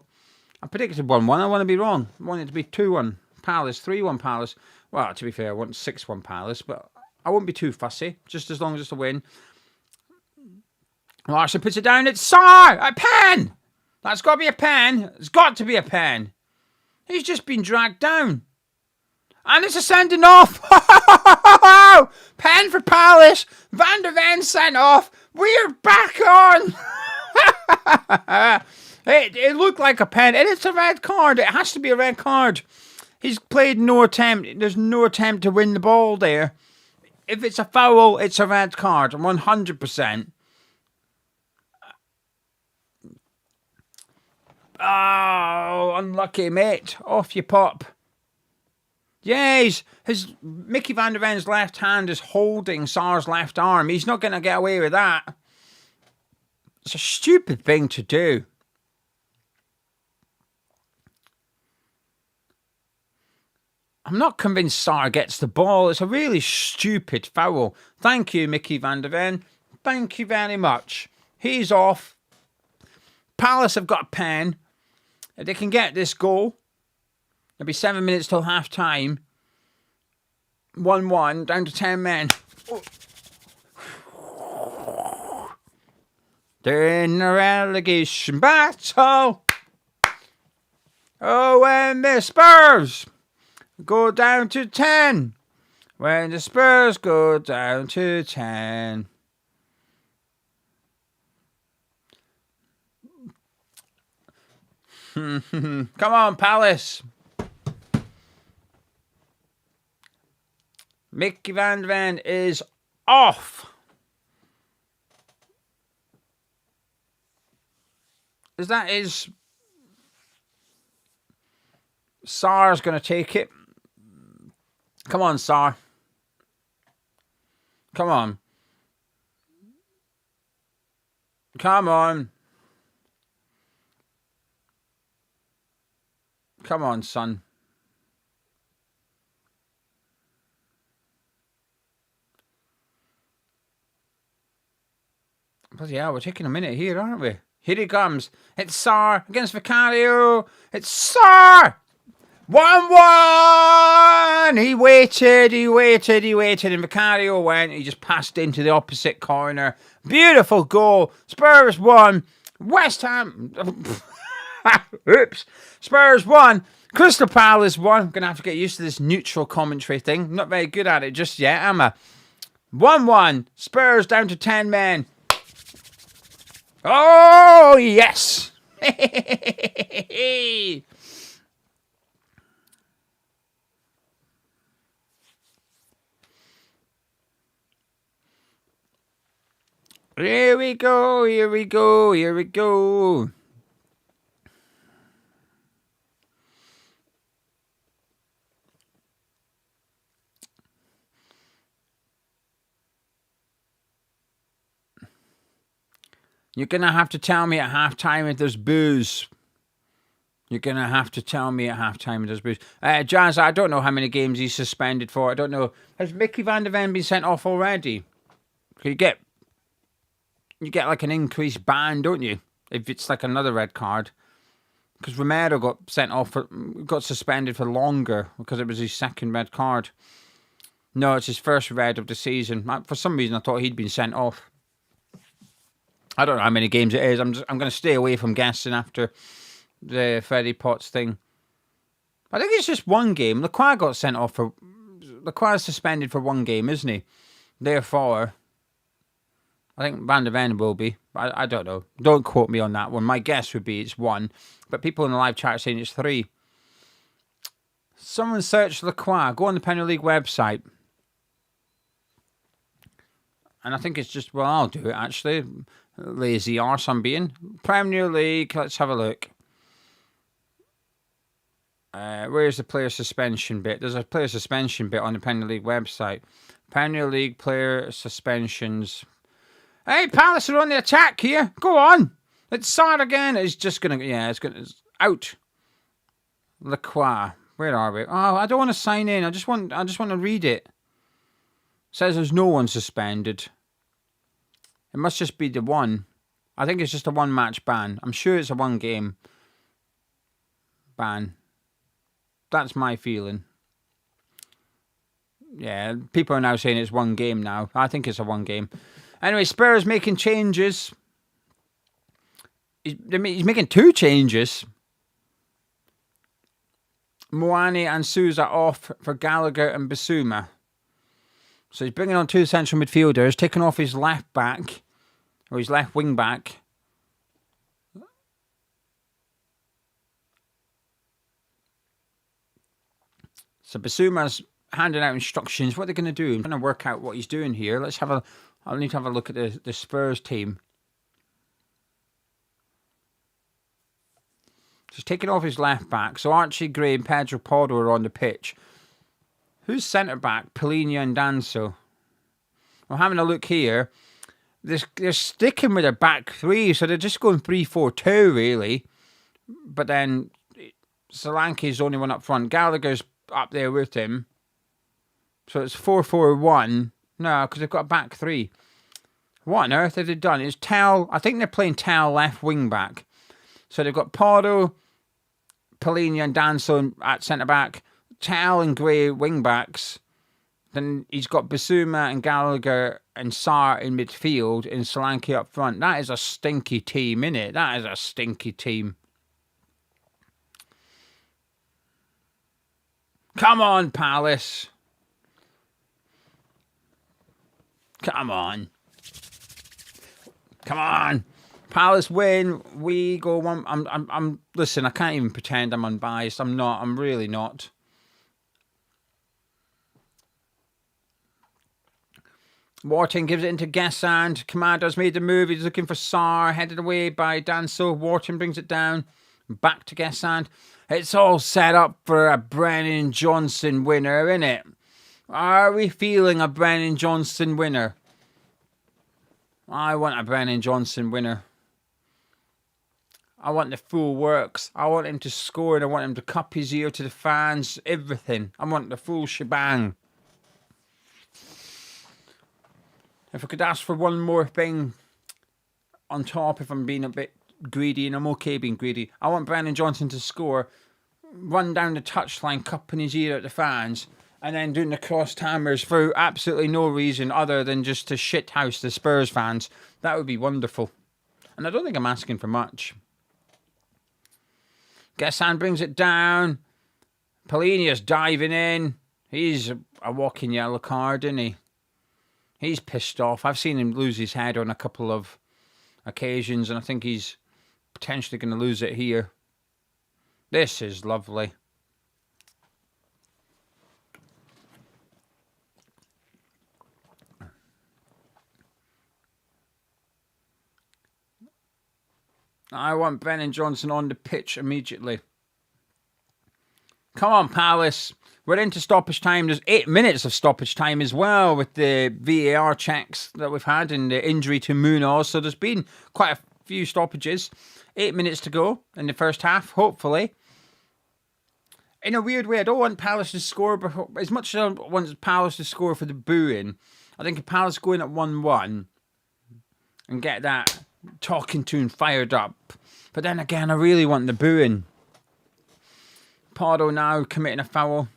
Speaker 1: I predicted 1-1. I want to be wrong. I want it to be 2-1 Palace, 3-1 Palace. Well, to be fair, I want 6-1 Palace, but I won't be too fussy, just as long as it's a win. Larson puts it down. It's Sar! A pen! That's got to be a pen. It's got to be a pen. He's just been dragged down. And it's a sending off. Pen for Palace. Van der Ven sent off. We're back on. It looked like a pen. And it's a red card. It has to be a red card. He's played no attempt. There's no attempt to win the ball there. If it's a foul, it's a red card. 100%. Oh, unlucky, mate. Off you pop. Yes, Mickey van der Ven's left hand is holding Sar's left arm. He's not going to get away with that. It's a stupid thing to do. I'm not convinced Sar gets the ball. It's a really stupid foul. Thank you, Mickey van der Ven. Thank you very much. He's off. Palace have got a pen. If they can get this goal, it'll be 7 minutes till half time. 1-1, down to 10 men. They're in the relegation battle. Oh, when the Spurs go down to 10. When the Spurs go down to 10. Come on, Palace. Mickey van der Ven is off. Is Sar's going to take it? Come on, Sar. Come on. Come on. Come on, son. Bloody hell, we're taking a minute here, aren't we? Here he comes. It's Sar against Vicario. It's Sar! 1-1! He waited, and Vicario went. He just passed into the opposite corner. Beautiful goal. Spurs 1. West Ham... Oops. Spurs 1. Crystal Palace 1. I'm going to have to get used to this neutral commentary thing. I'm not very good at it just yet, am I? 1-1. Spurs down to 10 men. Oh, yes. Here we go, here we go, here we go. You're going to have to tell me at halftime if there's booze. You're going to have to tell me at halftime if there's booze. Jazz, I don't know how many games he's suspended for. I don't know. Has Mickey van der Ven been sent off already? You get like an increased ban, don't you? If it's like another red card. Because Romero got sent off, got suspended for longer because it was his second red card. No, it's his first red of the season. For some reason, I thought he'd been sent off. I don't know how many games it is. I'm going to stay away from guessing after the Freddie Potts thing. I think it's just one game. Lacroix got sent off for... Lacroix is suspended for one game, isn't he? Therefore, I think Van der Ven will be. I don't know. Don't quote me on that one. My guess would be it's 1. But people in the live chat are saying it's 3. Someone search Lacroix. Go on the Premier League website. And I think it's just, well, I'll do it, actually. Lazy arse I'm being. Premier League, let's have a look. Where's the player suspension bit? There's a player suspension bit on the Premier League website. Premier League player suspensions. Hey, Palace are on the attack here. Go on. It's sad again. It's just going to... Yeah, it's out. Lacroix. Where are we? Oh, I don't want to sign in. I just want to read it. It says there's no one suspended. It must just be the one. I think it's just a one-match ban. I'm sure it's a one-game ban. That's my feeling. Yeah, people are now saying it's one game now. I think it's a one game. Anyway, Spurs making changes. He's making 2 changes. Moani and Sousa off for Gallagher and Bissouma. So he's bringing on 2 central midfielders, taking off his left back, or his left wing back. So Bissouma's handing out instructions. What are they going to do? I'm trying to work out what he's doing here. I'll need to have a look at the Spurs team. So he's taking off his left back. So Archie Gray and Pedro Porro are on the pitch. Who's centre back? Polina and Danso. Well, having a look here. They're sticking with their back 3. So they're just going 3-4-2 really. But then Solanke's the only one up front. Gallagher's up there with him. So it's 4-4-1. No, because they've got a back 3. What on earth have they done? It's Tal. I think they're playing Tal left wing back. So they've got Porro, Polina and Danso at centre back. Tal and Gray wing backs. Then he's got Bissouma and Gallagher and Sarr in midfield and Solanke up front. That is a stinky team, innit? That is a stinky team. Come on, Palace. Come on. Come on. Palace win. We go one. I'm listen, I can't even pretend I'm unbiased. I'm not. I'm really not. Wharton gives it into Gessand. Commando's made the move. He's looking for Sarr. Headed away by Danso. Wharton brings it down. Back to Gessand. It's all set up for a Brennan Johnson winner, isn't it? Are we feeling a Brennan Johnson winner? I want a Brennan Johnson winner. I want the full works. I want him to score and I want him to cup his ear to the fans. Everything. I want the full shebang. If I could ask for one more thing on top, if I'm being a bit greedy, and I'm okay being greedy, I want Brennan Johnson to score, run down the touchline, cupping his ear at the fans, and then doing the cross hammers for absolutely no reason other than just to shithouse the Spurs fans. That would be wonderful. And I don't think I'm asking for much. Gessand brings it down. Polinia's diving in. He's a walking yellow card, isn't he? He's pissed off. I've seen him lose his head on a couple of occasions, and I think he's potentially going to lose it here. This is lovely. I want Brennan Johnson on the pitch immediately. Come on, Palace. We're into stoppage time. There's 8 minutes of stoppage time as well with the VAR checks that we've had and the injury to Munos. So there's been quite a few stoppages. 8 minutes to go in the first half, hopefully. In a weird way, I don't want Palace to score, but as much as I want Palace to score for the booing, I think if Palace go in at 1-1 and get that talking tune fired up. But then again, I really want the booing. Pardo now committing a foul.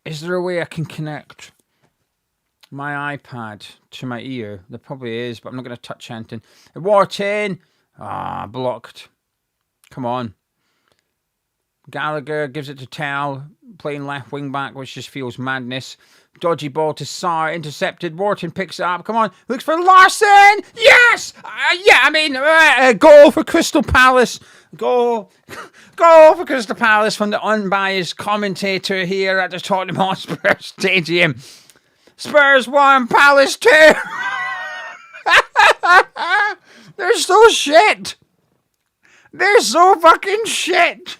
Speaker 1: Is there a way I can connect my iPad to my ear? There probably is, but I'm not going to touch anything. Wharton! Ah, blocked. Come on. Gallagher gives it to Tal, playing left wing back, which just feels madness. Dodgy ball to Sarr, intercepted. Wharton picks it up. Come on, looks for Larson. Yes, goal for Crystal Palace. Goal for Crystal Palace from the unbiased commentator here at the Tottenham Hotspur Stadium. Spurs 1, Palace 2. They're so shit. They're so fucking shit.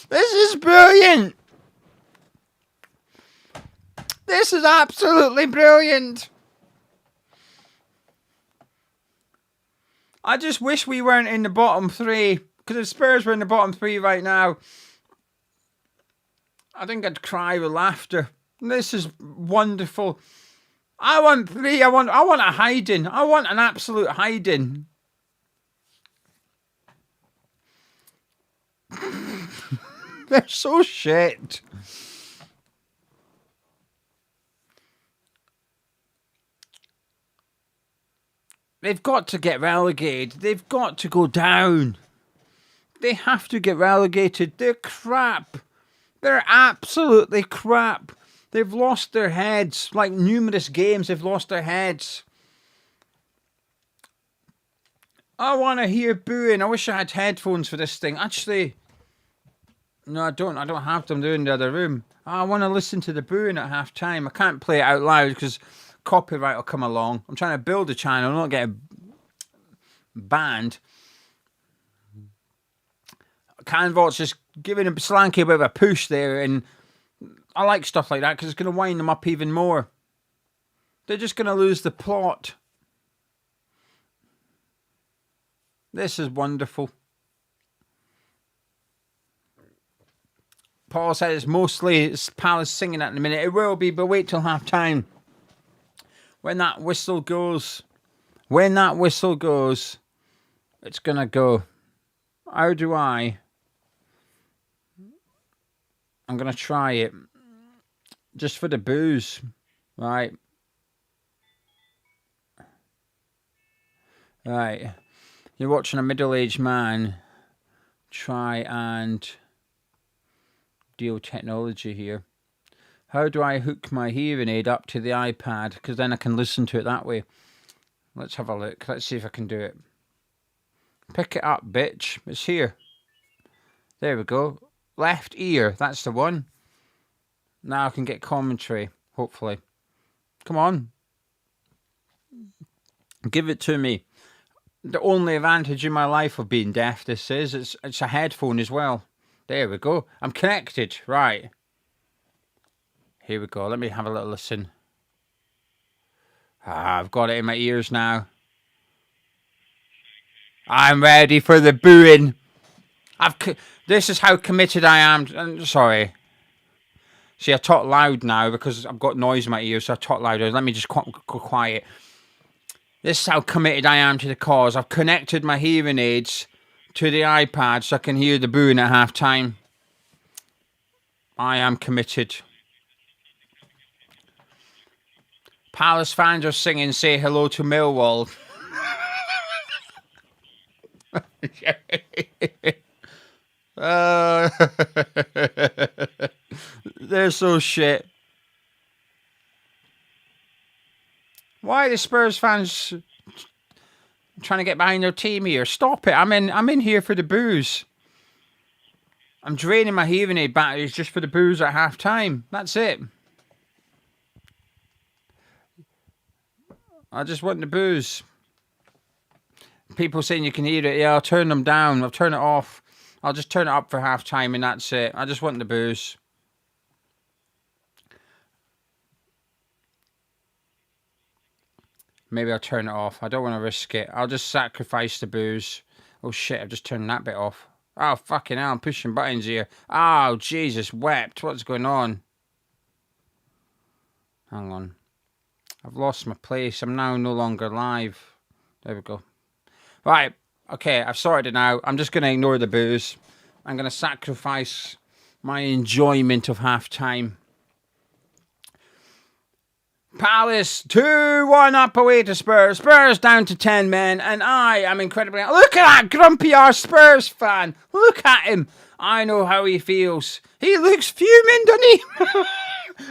Speaker 1: This is brilliant. This is absolutely brilliant. I just wish we weren't in the bottom three. Because if Spurs were in the bottom three right now, I think I'd cry with laughter. This is wonderful. I want three. I want a hiding. I want an absolute hiding. They're so shit. They've got to get relegated. They've got to go down. They have to get relegated. They're crap. They're absolutely crap. They've lost their heads. Like numerous games, they've lost their heads. I want to hear booing. I wish I had headphones for this thing. Actually, no, I don't. I don't have them. They're in the other room. I want to listen to the booing at half time. I can't play it out loud because copyright will come along. I'm trying to build a channel, not get banned. Canvort's just giving Solanke a bit of a push there, and I like stuff like that because it's going to wind them up even more. They're just going to lose the plot. This is wonderful. Paul said it's mostly Palace singing at the minute. It will be, but wait till half time. When that whistle goes, it's going to go. How do I? I'm going to try it. Just for the booze. Right. Right. You're watching a middle-aged man try and deal technology here. How do I hook my hearing aid up to the iPad? Because then I can listen to it that way. Let's have a look. Let's see if I can do it. Pick it up, bitch. It's here. There we go. Left ear. That's the one. Now I can get commentary, hopefully. Come on. Give it to me. The only advantage in my life of being deaf, this is, it's a headphone as well. There we go. I'm connected. Right. Here we go. Let me have a little listen. I've got it in my ears now. I'm ready for the booing. This is how committed I am. I'm sorry. See, I talk loud now because I've got noise in my ears, so I talk louder. Let me just go quiet. This is how committed I am to the cause. I've connected my hearing aids to the iPad so I can hear the booing at half time. I am committed. Palace fans are singing "Say Hello to Millwall." They're so shit. Why are the Spurs fans trying to get behind their team here? Stop it. I'm in here for the booze. I'm draining my hearing aid batteries just for the booze at half time. That's it. I just want the booze. People saying you can hear it. Yeah, I'll turn them down. I'll turn it off. I'll just turn it up for half time and that's it. I just want the booze. Maybe I'll turn it off. I don't want to risk it. I'll just sacrifice the booze. Oh shit, I've just turned that bit off. Oh fucking hell, I'm pushing buttons here. Oh Jesus wept. What's going on? Hang on. I've lost my place. I'm now no longer live. There we go. Right. Okay, I've sorted it now. I'm just going to ignore the booze. I'm going to sacrifice my enjoyment of half time. Palace 2-1 up away to Spurs. Spurs down to 10 men. And I am incredibly... Look at that grumpy arse Spurs fan. Look at him. I know how he feels. He looks fuming, doesn't he?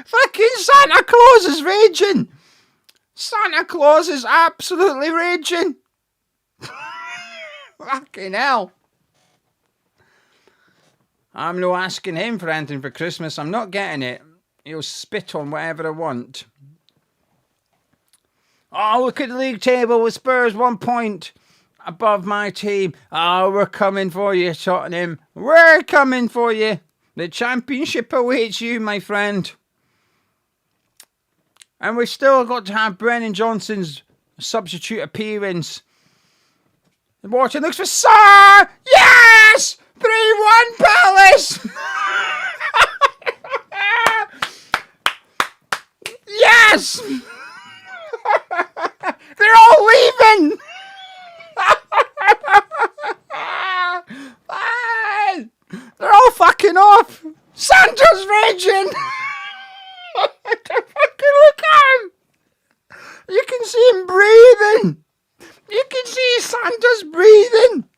Speaker 1: Fucking Santa Claus is raging. Santa Claus is absolutely raging. Fucking hell. I'm no asking him for anything for Christmas. I'm not getting it. He'll spit on whatever I want. Oh, look at the league table with Spurs 1 point above my team. Oh, we're coming for you, Tottenham. We're coming for you. The championship awaits you, my friend. And we've still got to have Brennan Johnson's substitute appearance. Wharton looks for Sarr! Yes! 3-1 Palace! Yes! They're all leaving! They're all fucking off! Santa's raging! Fucking look at him! You can see him breathing! You can see Santa's breathing!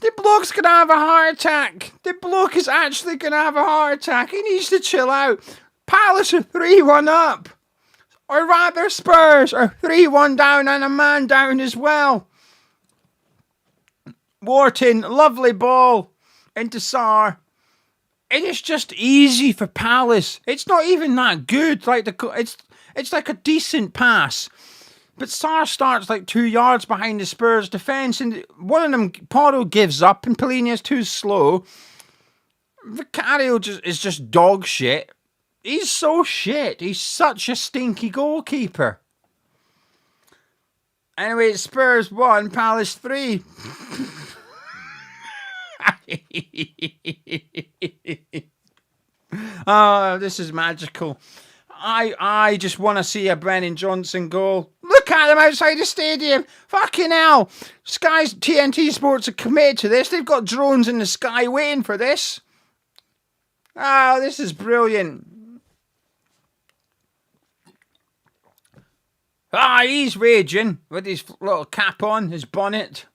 Speaker 1: The bloke's gonna have a heart attack! The bloke is actually gonna have a heart attack! He needs to chill out! Palace are 3-1 up! Or rather Spurs are 3-1 down and a man down as well! Wharton, lovely ball into Sarr. And it's just easy for Palace. It's not even that good. Like it's like a decent pass. But Sarr starts like 2 yards behind the Spurs defence. And one of them, Porro gives up and Pellegrini is too slow. Vicario is just dog shit. He's so shit. He's such a stinky goalkeeper. Anyway, Spurs 1, Palace 3. Oh, this is magical. I just want to see a Brennan Johnson goal. Look at them outside the stadium. Fucking hell. Sky's TNT Sports are committed to this. They've got drones in the sky waiting for this. Oh, this is brilliant. Ah, he's raging with his little cap on, his bonnet.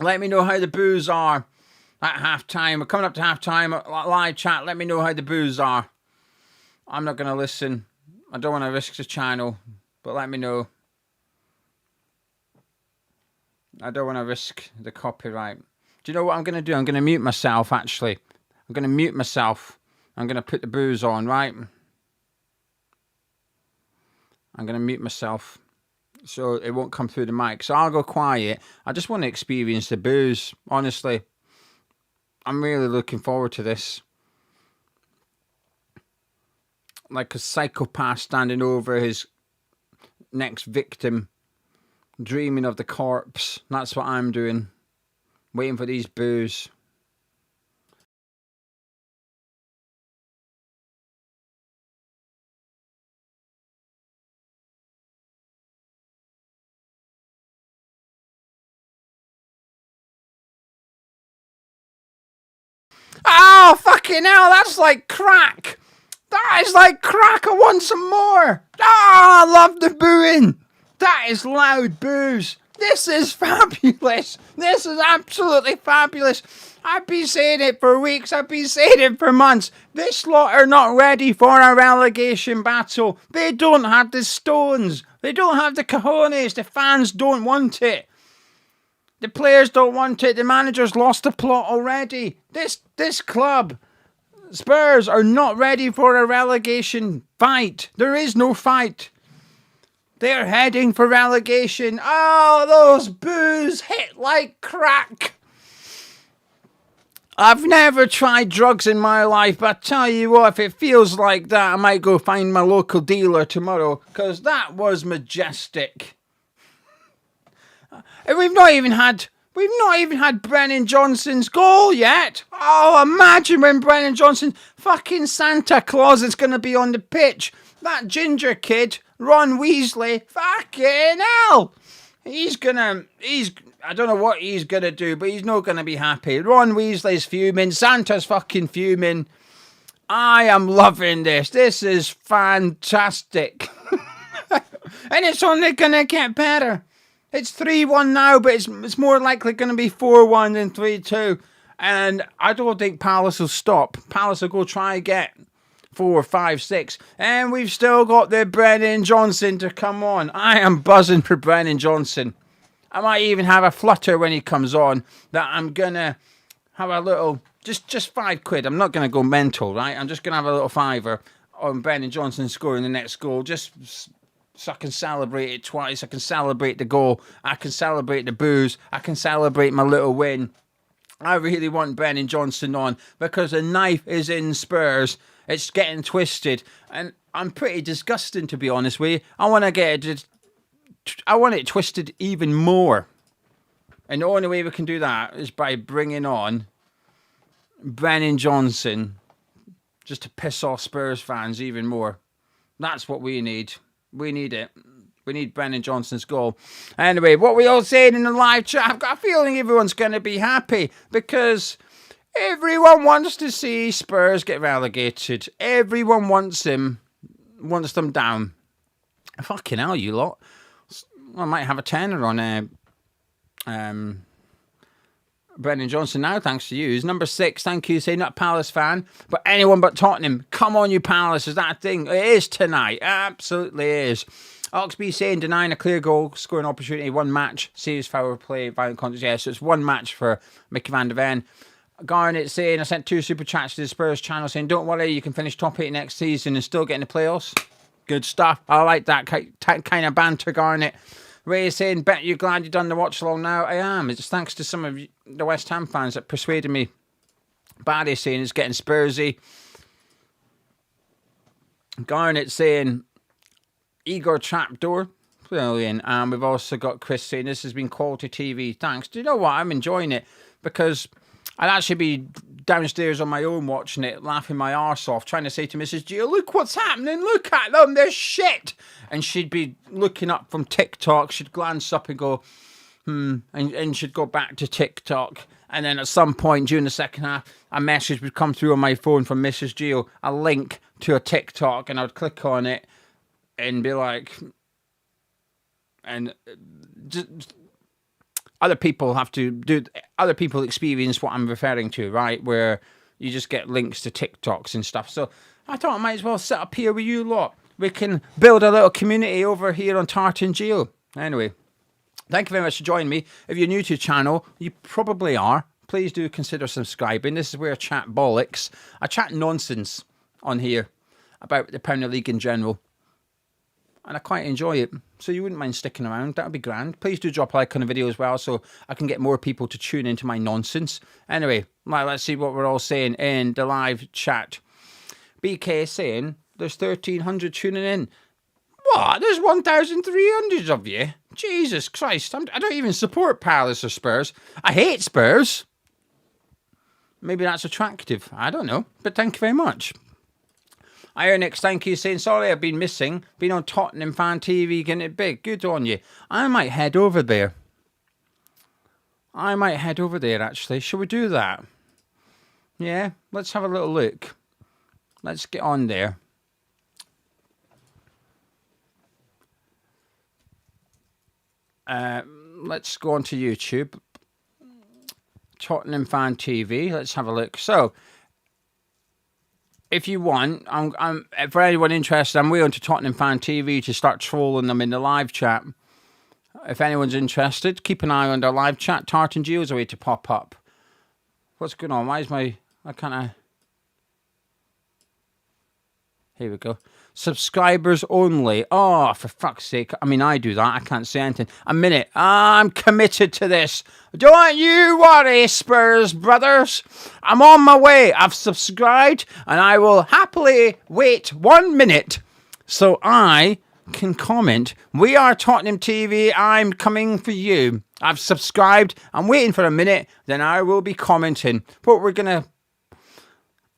Speaker 1: Let me know how the boos are at half-time. We're coming up to half-time. Live chat, let me know how the boos are. I'm not going to listen. I don't want to risk the channel, but let me know. I don't want to risk the copyright. Do you know what I'm going to do? I'm going to mute myself, actually. I'm going to mute myself. I'm going to put the boos on, right? I'm going to mute myself so it won't come through the mic. So I'll go quiet. I just want to experience the boos, honestly. I'm really looking forward to this. Like a psychopath standing over his next victim, dreaming of the corpse. That's what I'm doing. Waiting for these boos. Oh, fucking hell, that's like crack. That is like crack. I want some more. Ah, I love the booing. That is loud boos. This is fabulous. This is absolutely fabulous. I've been saying it for weeks. I've been saying it for months. This lot are not ready for a relegation battle. They don't have the stones. They don't have the cojones. The fans don't want it. The players don't want it. The manager's lost the plot already. This club, Spurs, are not ready for a relegation fight. There is no fight. They're heading for relegation. Oh, those boos hit like crack. I've never tried drugs in my life, but I tell you what, if it feels like that, I might go find my local dealer tomorrow, because that was majestic. And we've not even had Brennan Johnson's goal yet. Oh, imagine when Brennan Johnson, fucking Santa Claus, is going to be on the pitch. That ginger kid, Ron Weasley, fucking hell. I don't know what he's going to do, but he's not going to be happy. Ron Weasley's fuming. Santa's fucking fuming. I am loving this. This is fantastic. And it's only going to get better. It's 3-1 now, but it's more likely going to be 4-1 than 3-2. And I don't think Palace will stop. Palace will go try and get 4, 5, 6. And we've still got the Brennan Johnson to come on. I am buzzing for Brennan Johnson. I might even have a flutter when he comes on that I'm going to have a little, just £5. I'm not going to go mental, right? I'm just going to have a little fiver on Brennan Johnson scoring the next goal. Just So I can celebrate it twice. I can celebrate the goal. I can celebrate the boos. I can celebrate my little win. I really want Brennan Johnson on because the knife is in Spurs. It's getting twisted. And I'm pretty disgusting, to be honest with you. I want it twisted even more. And the only way we can do that is by bringing on Brennan Johnson just to piss off Spurs fans even more. That's what we need. We need it. We need Brennan Johnson's goal. Anyway, what we all saying in the live chat, I've got a feeling everyone's going to be happy because everyone wants to see Spurs get relegated. Everyone wants them down. Fucking hell, you lot. I might have a tenner on Brennan Johnson now, thanks to you. He's number 6, thank you. Say not a Palace fan, but anyone but Tottenham. Come on, you Palace, is that a thing? It is tonight. Absolutely is. Oxby saying denying a clear goal scoring opportunity, one match, serious foul play, violent contact. Yeah, so it's one match for Mickey van der Ven. Garnet saying, I sent 2 super chats to the Spurs channel saying, don't worry, you can finish top 8 next season and still get in the playoffs. Good stuff. I like that kind of banter, Garnet. Ray is saying, bet you're glad you've done the watch along now. I am. It's thanks to some of the West Ham fans that persuaded me. Barry saying it's getting Spursy. Garnet saying, Igor Trapdoor. Brilliant. And we've also got Chris saying, this has been quality TV. Thanks. Do you know what? I'm enjoying it because I'd actually be downstairs on my own watching it, laughing my arse off, trying to say to Mrs. Gio, look what's happening, look at them, they're shit. And she'd be looking up from TikTok, she'd glance up and go, and she'd go back to TikTok. And then at some point during the second half, a message would come through on my phone from Mrs. Gio, a link to a TikTok, and I would click on it and be like, and just, other people experience what I'm referring to, right? Where you just get links to TikToks and stuff. So I thought I might as well sit up here with you lot. We can build a little community over here on Tartan Geo. Anyway, thank you very much for joining me. If you're new to the channel, you probably are. Please do consider subscribing. This is where I chat bollocks. I chat nonsense on here about the Premier League in general. And I quite enjoy it. So you wouldn't mind sticking around. That would be grand. Please do drop a like on the video as well so I can get more people to tune into my nonsense. Anyway, let's see what we're all saying in the live chat. BK saying there's 1,300 tuning in. What? There's 1,300 of you? Jesus Christ. I don't even support Palace or Spurs. I hate Spurs. Maybe that's attractive. I don't know. But thank you very much. Ironix, thank you, saying, sorry I've been missing. Been on Tottenham Fan TV, getting it big. Good on you. I might head over there. Actually. Shall we do that? Yeah, let's have a little look. Let's get on there. Let's go on to YouTube. Tottenham Fan TV. Let's have a look. So, if you want, I'm for anyone interested, I'm way onto Tottenham Fan TV to start trolling them in the live chat. If anyone's interested, keep an eye on their live chat. Tartan Geo's a way to pop up. What's going on? Why is I can't... Here we go. Subscribers only. Oh, for fuck's sake. I mean, I do that. I can't say anything. A minute. I'm committed to this. Don't you worry, Spurs brothers. I'm on my way. I've subscribed and I will happily wait 1 minute so I can comment. We are Tottenham TV. I'm coming for you. I've subscribed. I'm waiting for a minute. Then I will be commenting. But we're going to...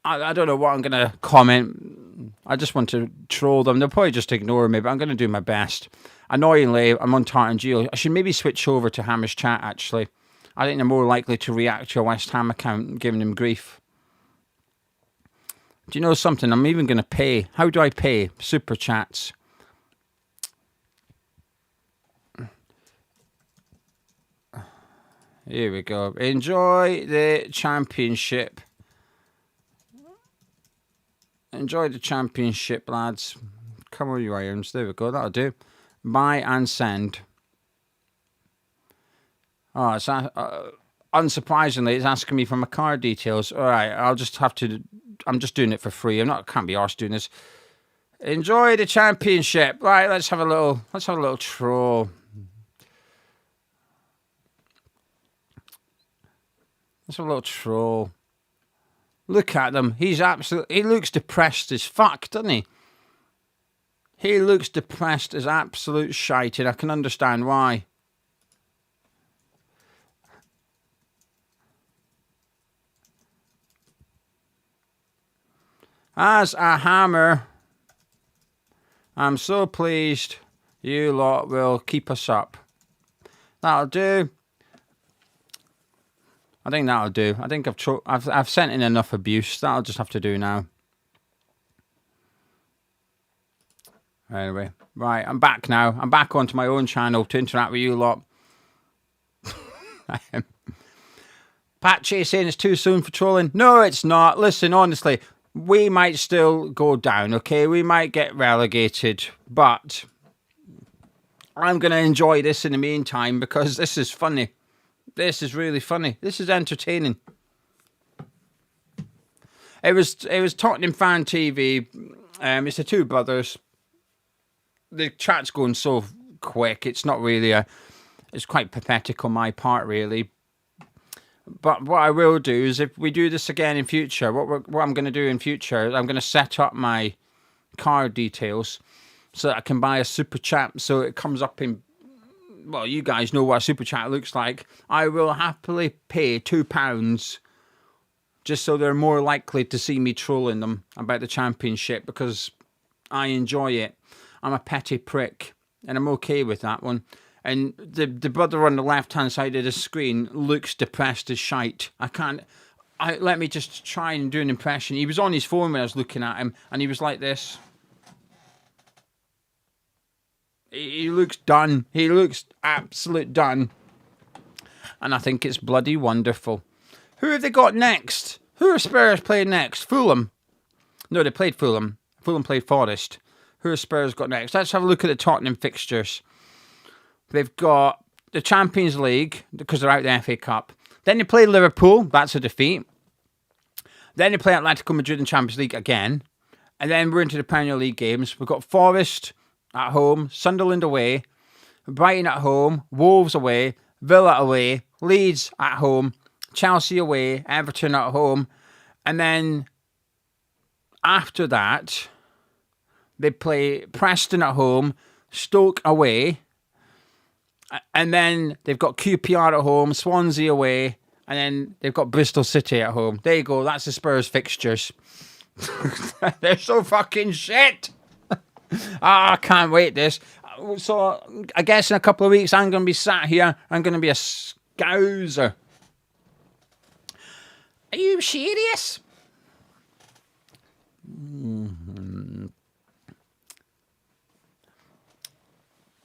Speaker 1: I don't know what I'm going to comment. I just want to troll them. They'll probably just ignore me, but I'm going to do my best. Annoyingly, I'm on Tartan Geo. I should maybe switch over to Hammer's Chat, actually. I think they're more likely to react to a West Ham account giving them grief. Do you know something? I'm even going to pay. How do I pay? Super Chats. Here we go. Enjoy the championship. Enjoy the championship, lads. Come on, you irons. There we go. That'll do. Buy and send. Oh, it's unsurprisingly, it's asking me for my card details. All right, I'll just have to... I'm just doing it for free. I can't be arsed doing this. Enjoy the championship. Right, let's have a little troll. Let's have a little troll. Look at him. He looks depressed as fuck, doesn't he? He looks depressed as absolute shite, and I can understand why. As a hammer, I'm so pleased you lot will keep us up. That'll do. I think that'll do. I think I've sent in enough abuse. That'll just have to do now. Anyway, right, I'm back now. I'm back onto my own channel to interact with you lot. Patchy saying it's too soon for trolling. No, it's not. Listen, honestly, we might still go down, okay? We might get relegated, but I'm going to enjoy this in the meantime because this is funny. This is really funny. This is entertaining. It was Tottenham Fan TV. It's the two brothers. The chat's going so quick. It's not really it's quite pathetic on my part, really. But what I will do is, if we do this again in future, what I'm going to do in future is I'm going to set up my card details so that I can buy a super chat. So it comes up in, well, you guys know what a super chat looks like. I will happily pay £2 just so they're more likely to see me trolling them about the championship because I enjoy it. I'm a petty prick, and I'm okay with that one. And the brother on the left-hand side of the screen looks depressed as shite. Let me just try and do an impression. He was on his phone when I was looking at him, and he was like this. He looks done. He looks absolute done. And I think it's bloody wonderful. Who have they got next? Who are Spurs playing next? Fulham. No, they played Fulham. Fulham played Forest. Who are Spurs got next? Let's have a look at the Tottenham fixtures. They've got the Champions League because they're out the FA Cup. Then they play Liverpool. That's a defeat. Then they play Atletico Madrid in Champions League again. And then we're into the Premier League games. We've got Forest at home, Sunderland away, Brighton at home, Wolves away, Villa away, Leeds at home, Chelsea away, Everton at home. And then after that, they play Preston at home, Stoke away, and then they've got QPR at home, Swansea away, and then they've got Bristol City at home. There you go, that's the Spurs fixtures. They're so fucking shit! I can't wait this. So, I guess in a couple of weeks, I'm going to be sat here, I'm going to be a scouser. Are you serious?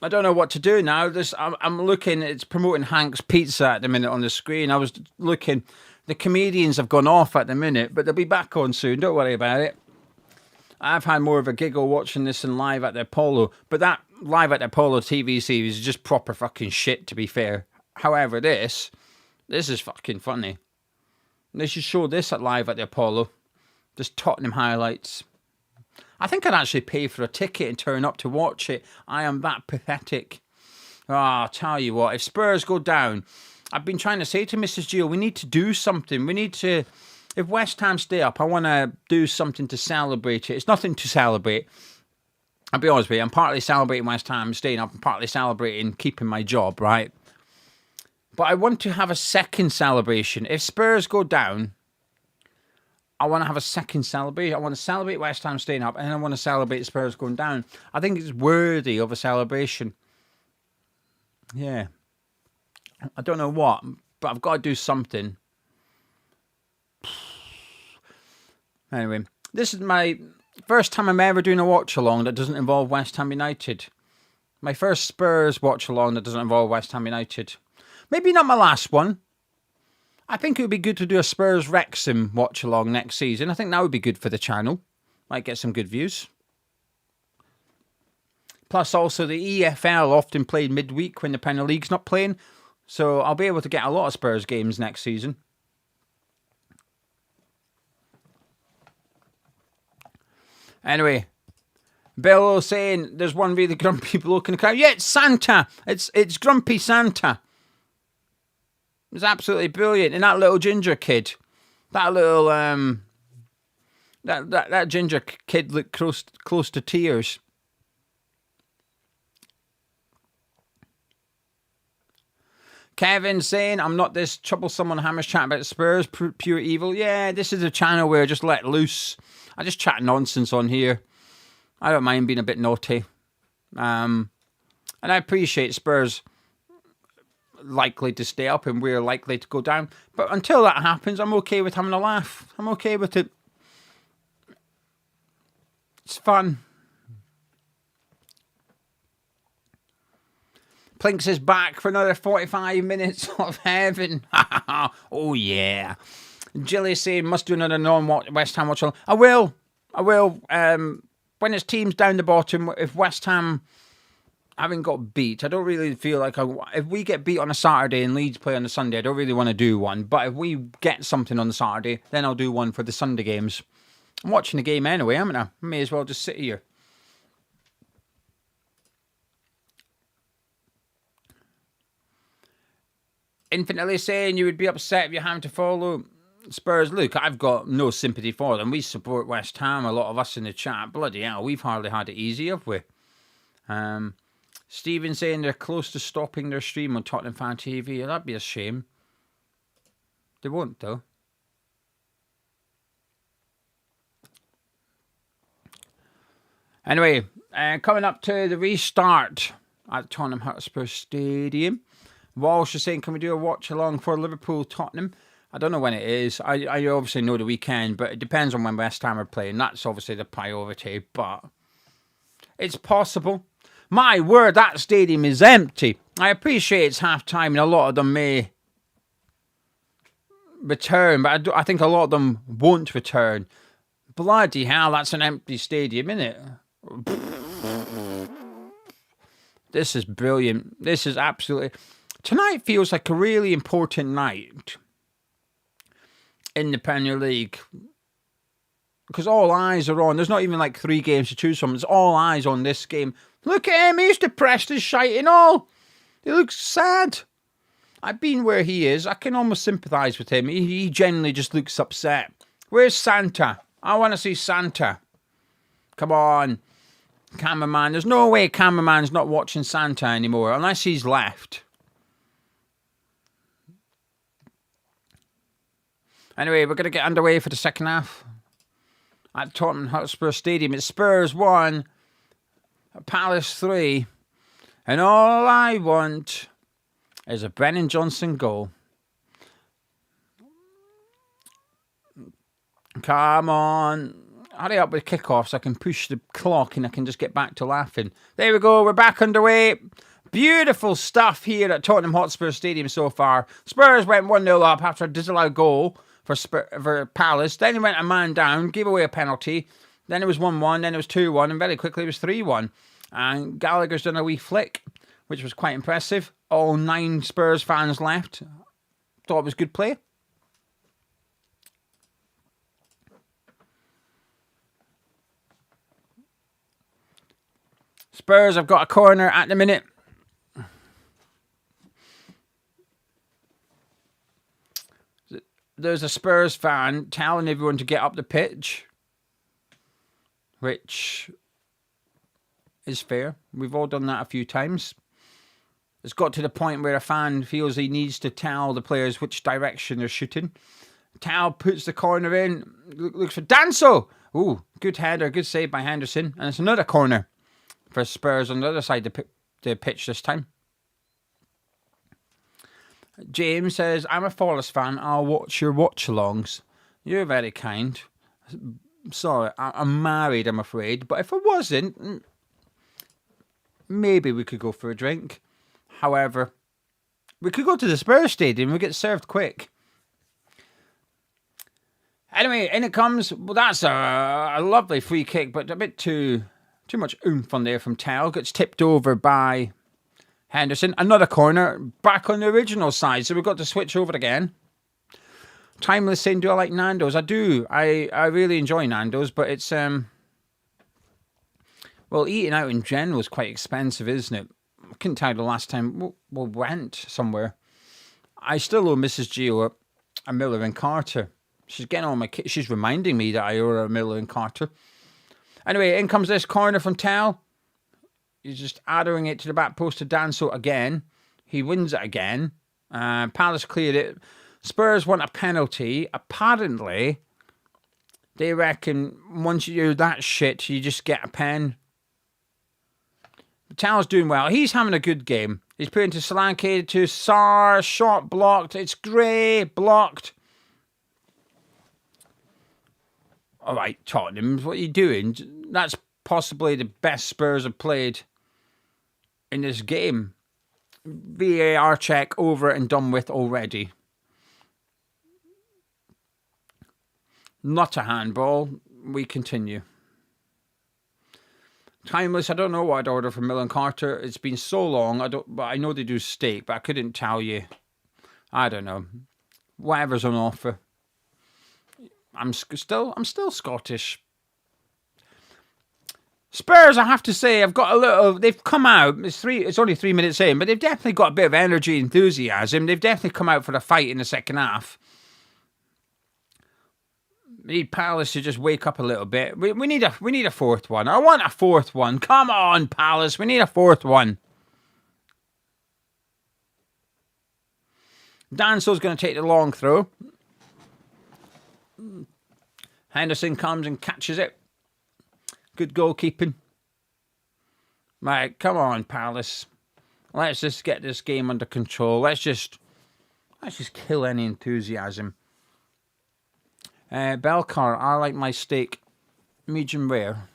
Speaker 1: I don't know what to do now. I'm looking, it's promoting Hank's Pizza at the minute on the screen. I was looking, the comedians have gone off at the minute, but they'll be back on soon. Don't worry about it. I've had more of a giggle watching this than Live at the Apollo, but that Live at the Apollo TV series is just proper fucking shit, to be fair. However, this is fucking funny. They should show this at Live at the Apollo. Just Tottenham highlights. I think I'd actually pay for a ticket and turn up to watch it. I am that pathetic. I'll tell you what, if Spurs go down, I've been trying to say to Mrs. Jill, we need to do something. We need to, if West Ham stay up, I want to do something to celebrate it. It's nothing to celebrate. I'll be honest with you, I'm partly celebrating West Ham staying up and partly celebrating keeping my job, right? But I want to have a second celebration. If Spurs go down, I want to have a second celebration. I want to celebrate West Ham staying up, and then I want to celebrate Spurs going down. I think it's worthy of a celebration. Yeah. I don't know what, but I've got to do something. Anyway, this is my first time I'm ever doing a watch-along that doesn't involve West Ham United. My first Spurs watch-along that doesn't involve West Ham United. Maybe not my last one. I think it would be good to do a Spurs Wrexham watch-along next season. I think that would be good for the channel. Might get some good views. Plus, also, the EFL often played midweek when the Premier League's not playing. So I'll be able to get a lot of Spurs games next season. Anyway, Bello saying there's one really grumpy bloke in the crowd. Yeah, it's Santa. It's Grumpy Santa. It's absolutely brilliant. And that little ginger kid, that little that ginger kid looked close to tears. Kevin saying, I'm not this troublesome on Hammer's chat about Spurs, pure evil. Yeah, this is a channel where I just let loose. I just chat nonsense on here. I don't mind being a bit naughty. And I appreciate Spurs likely to stay up and we're likely to go down. But until that happens, I'm okay with having a laugh. I'm okay with it. It's fun. Plinks is back for another 45 minutes of heaven. Oh, yeah. Jilly saying, must do another non-West Ham watch along. I will. When it's teams down the bottom, if West Ham haven't got beat, I don't really feel like... if we get beat on a Saturday and Leeds play on a Sunday, I don't really want to do one. But if we get something on the Saturday, then I'll do one for the Sunday games. I'm watching the game anyway, haven't I? May as well just sit here. Infinitely saying you would be upset if you had to follow Spurs. Look, I've got no sympathy for them. We support West Ham, a lot of us in the chat. Bloody hell, we've hardly had it easy, have we? Stephen saying they're close to stopping their stream on Tottenham Fan TV. That'd be a shame. They won't, though. Anyway, coming up to the restart at Tottenham Hotspur Stadium. Walsh is saying, can we do a watch along for Liverpool Tottenham? I don't know when it is. I obviously know the weekend, but it depends on when West Ham are playing. That's obviously the priority, but it's possible. My word, that stadium is empty. I appreciate it's half-time and a lot of them may return, but I think a lot of them won't return. Bloody hell, that's an empty stadium, isn't it? This is brilliant. This is absolutely... Tonight feels like a really important night in the Premier League because all eyes are on. There's not even like 3 games to choose from. There's all eyes on this game. Look at him. He's depressed as shite and all. He looks sad. I've been where he is. I can almost sympathise with him. He genuinely just looks upset. Where's Santa? I want to see Santa. Come on. Cameraman. There's no way cameraman's not watching Santa anymore unless he's left. Anyway, we're going to get underway for the second half at Tottenham Hotspur Stadium. It's Spurs 1, Palace 3, and all I want is a Brennan Johnson goal. Come on. Hurry up with kickoff so I can push the clock and I can just get back to laughing. There we go. We're back underway. Beautiful stuff here at Tottenham Hotspur Stadium so far. Spurs went 1-0 up after a disallowed goal for Palace. Then he went a man down, gave away a penalty. Then it was 1-1, then it was 2-1, and very quickly it was 3-1. And Gallagher's done a wee flick, which was quite impressive. All 9 Spurs fans left. Thought it was good play. Spurs have got a corner at the minute. There's a Spurs fan telling everyone to get up the pitch, which is fair. We've all done that a few times. It's got to the point where a fan feels he needs to tell the players which direction they're shooting. Tal puts the corner in, looks for Danso. Ooh, good header, good save by Henderson. And it's another corner for Spurs on the other side of the pitch this time. James says, I'm a Forest fan. I'll watch your watch-alongs. You're very kind. Sorry, I'm married, I'm afraid. But if I wasn't, maybe we could go for a drink. However, we could go to the Spurs Stadium. We get served quick. Anyway, in it comes. Well, that's a lovely free kick, but a bit too much oomph on there from Tell. Gets tipped over by Henderson. Another corner, back on the original side. So we've got to switch over again. Timeless saying, do I like Nando's? I do. I really enjoy Nando's, but it's Well, eating out in general is quite expensive, isn't it? I couldn't tell you the last time we went somewhere. I still owe Mrs. Gio a Miller and Carter. She's getting on my kit. She's reminding me that I owe her a Miller and Carter. Anyway, in comes this corner from Tal. He's just adding it to the back post to Danso again. He wins it again. Palace cleared it. Spurs want a penalty. Apparently, they reckon once you do that shit, you just get a pen. Tal's doing well. He's having a good game. He's putting to Solanke, to Sar, shot blocked. It's Gray, blocked. All right, Tottenham, what are you doing? That's possibly the best Spurs have played in this game. VAR check over and done with already. Not a handball. We continue. Timeless. I don't know what I'd order from Mill and Carter. It's been so long. But I know they do steak, but I couldn't tell you. I don't know. Whatever's on offer. I'm still Scottish. Spurs, I have to say, I've got a little. They've come out. It's only 3 minutes in, but they've definitely got a bit of energy, enthusiasm. They've definitely come out for the fight in the second half. We need Palace to just wake up a little bit. We need a fourth one. I want a fourth one. Come on, Palace. We need a fourth one. Danso's going to take the long throw. Henderson comes and catches it. Good goalkeeping. Right, come on, Palace. Let's just get this game under control. Let's just kill any enthusiasm. Belcar, I like my steak medium rare.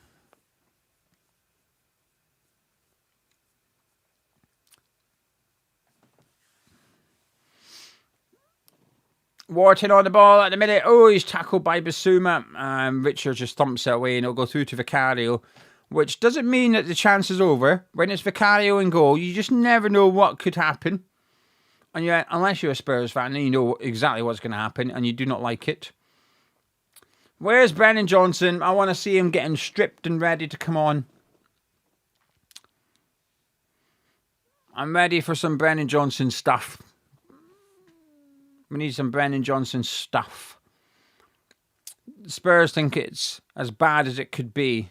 Speaker 1: Wharton on the ball at the minute. Oh, he's tackled by Bissouma. Richard just thumps it away and it'll go through to Vicario, which doesn't mean that the chance is over. When it's Vicario in goal, you just never know what could happen. And yet, unless you're a Spurs fan, and you know exactly what's going to happen and you do not like it. Where's Brennan Johnson? I want to see him getting stripped and ready to come on. I'm ready for some Brennan Johnson stuff. We need some Brennan Johnson stuff. Spurs think it's as bad as it could be.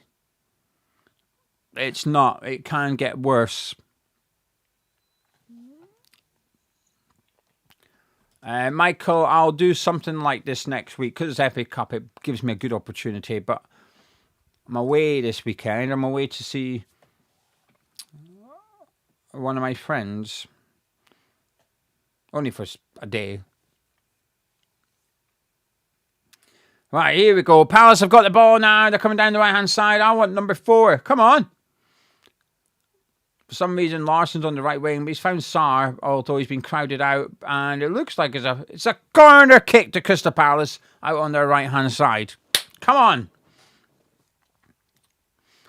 Speaker 1: It's not. It can get worse. Michael, I'll do something like this next week. Because it's FA Cup, it gives me a good opportunity. But I'm away this weekend. I'm away to see one of my friends. Only for a day. Right, here we go. Palace have got the ball now. They're coming down the right-hand side. I want number 4. Come on. For some reason, Larson's on the right wing, but he's found Sarr, although he's been crowded out. And it looks like it's a corner kick to Crystal Palace out on their right-hand side. Come on.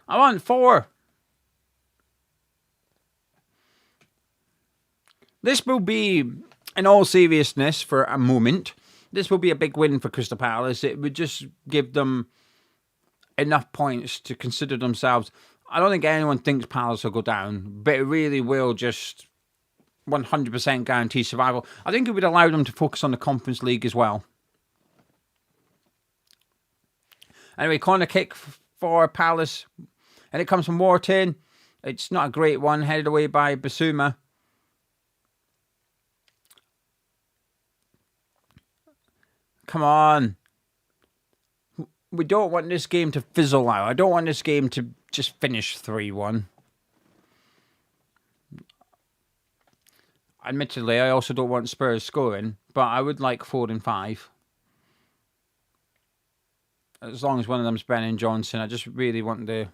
Speaker 1: I want 4. This will be, in all seriousness, for a moment, this will be a big win for Crystal Palace. It would just give them enough points to consider themselves. I don't think anyone thinks Palace will go down, but it really will just 100% guarantee survival. I think it would allow them to focus on the Conference League as well. Anyway, corner kick for Palace. And it comes from Wharton. It's not a great one, headed away by Bissouma. Come on. We don't want this game to fizzle out. I don't want this game to just finish 3-1. Admittedly, I also don't want Spurs scoring, but I would like 4 and 5. As long as one of them's Brennan Johnson, I just really want the...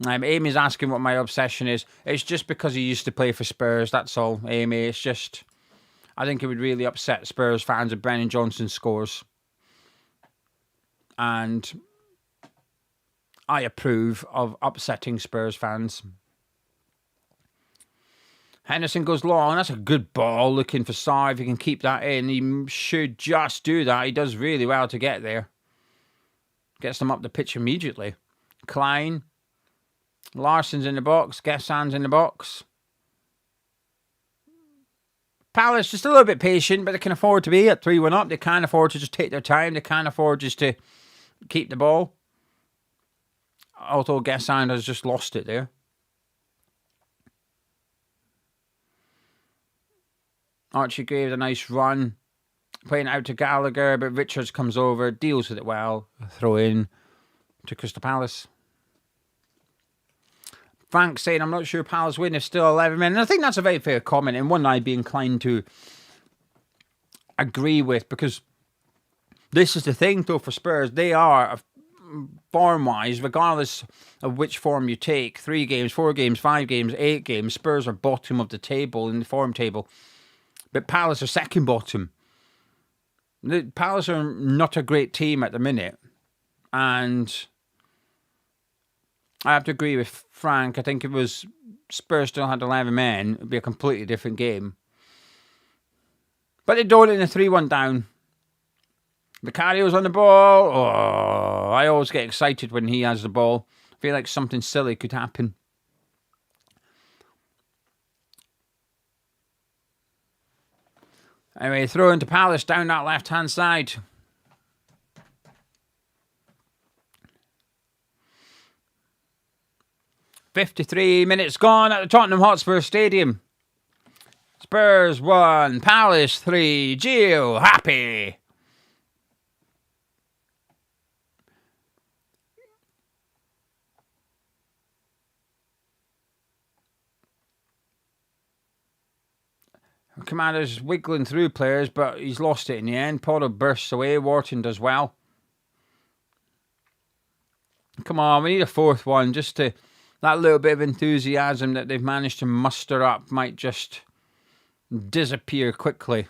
Speaker 1: Amy's asking what my obsession is. It's just because he used to play for Spurs, that's all, Amy. It's just... I think it would really upset Spurs fans if Brennan Johnson scores. And I approve of upsetting Spurs fans. Henderson goes long. That's a good ball. Looking for Sarr. If he can keep that in, he should just do that. He does really well to get there. Gets them up the pitch immediately. Klein. Larsson's in the box. Gessan's in the box. Palace just a little bit patient, but they can afford to be at 3-1 up. They can't afford to just take their time. They can't afford just to keep the ball. Although Gessan has just lost it there. Archie Graves a nice run. Playing it out to Gallagher, but Richards comes over, deals with it well. Throw in to Crystal Palace. Frank saying, I'm not sure Palace win if still 11 men. And I think that's a very fair comment, and one I'd be inclined to agree with, because this is the thing, though, for Spurs. They are, form-wise, regardless of which form you take, 3 games, 4 games, 5 games, 8 games, Spurs are bottom of the table, in the form table. But Palace are second bottom. The Palace are not a great team at the minute. And I have to agree with Frank. I think if it was Spurs still had 11 men, it would be a completely different game. But they don't in a 3-1 down. Vicario's on the ball. Oh, I always get excited when he has the ball. I feel like something silly could happen. Anyway, throw into Palace down that left-hand side. "53 minutes gone at the Tottenham Hotspur Stadium. Spurs 1, Palace 3. Gio, happy. Commander's wiggling through players, but he's lost it in the end. Potter bursts away. Wharton does well. Come on, we need a 4th one. Just to, that little bit of enthusiasm that they've managed to muster up might just disappear quickly.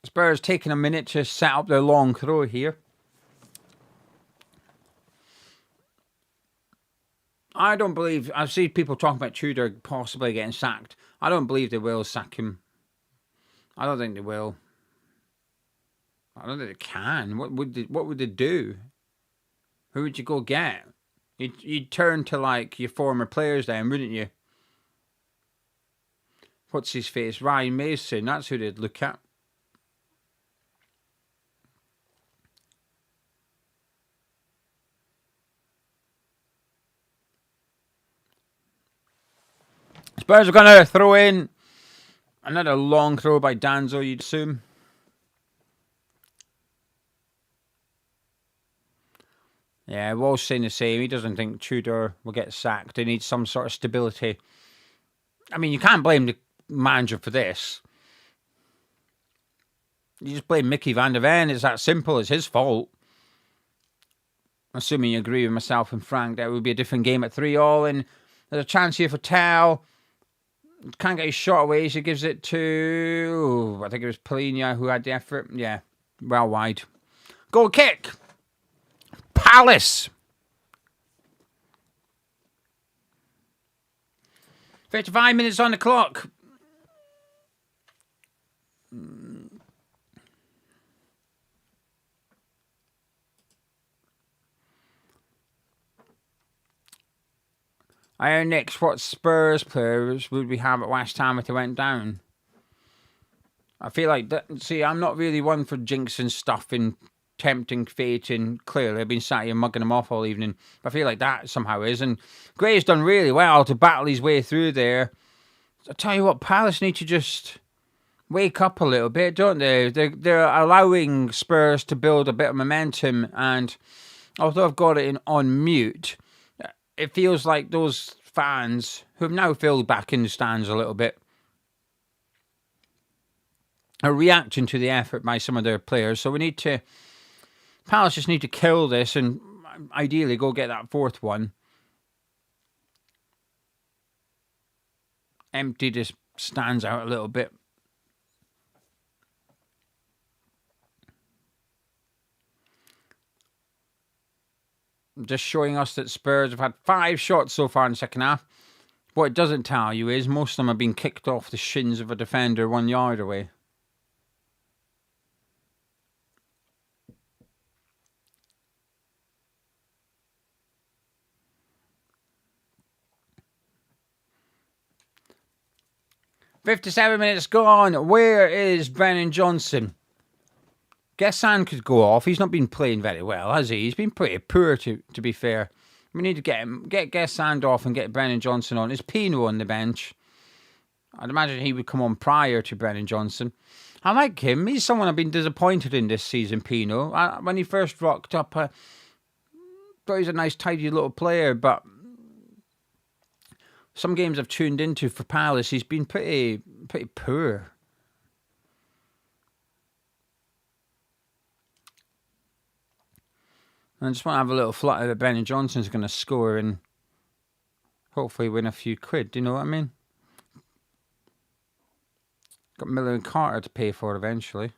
Speaker 1: Spurs taking a minute to set up their long throw here. I don't believe... I've seen people talking about Tudor possibly getting sacked. I don't believe they will sack him. I don't think they will. I don't think they can. What would they do? Who would you go get? You'd turn to, like, your former players then, wouldn't you? What's his face? Ryan Mason. That's who they'd look at. Spurs are going to throw in another long throw by Danzo, you'd assume. Yeah, Walsh saying the same. He doesn't think Tudor will get sacked. They need some sort of stability. I mean, you can't blame the manager for this. You just blame Mickey van der Ven. It's that simple. It's his fault. Assuming you agree with myself and Frank, that would be a different game at 3-3. And there's a chance here for Tell. Can't get his shot away. She gives it to... I think it was Polina who had the effort. Yeah, well wide. Goal kick. Palace. 55 minutes on the clock. Iron Nix, what Spurs players would we have at West Ham if they went down? I feel like that. See, I'm not really one for jinxing stuff and tempting fate, and clearly I've been sat here mugging them off all evening. But I feel like that somehow is. And Gray's done really well to battle his way through there. I tell you what, Palace need to just wake up a little bit, don't they? They're allowing Spurs to build a bit of momentum, and although I've got it on mute, it feels like those fans who have now filled back in the stands a little bit are reacting to the effort by some of their players. So we need to... Palace just need to kill this and ideally go get that 4th one. Empty just stands out a little bit. Just showing us that Spurs have had 5 shots so far in the second half. What it doesn't tell you is most of them have been kicked off the shins of a defender 1 yard away. "57 minutes gone. Where is Brennan Johnson?" Gessan could go off. He's not been playing very well, has he? He's been pretty poor, to be fair. We need to get Gessan off and get Brennan Johnson on. Is Pino on the bench? I'd imagine he would come on prior to Brennan Johnson. I like him. He's someone I've been disappointed in this season, Pino. When he first rocked up, I thought he was a nice, tidy little player, but some games I've tuned into for Palace, he's been pretty poor. I just want to have a little flutter that Brennan Johnson's going to score and hopefully win a few quid. Do you know what I mean? Got Miller and Carter to pay for eventually.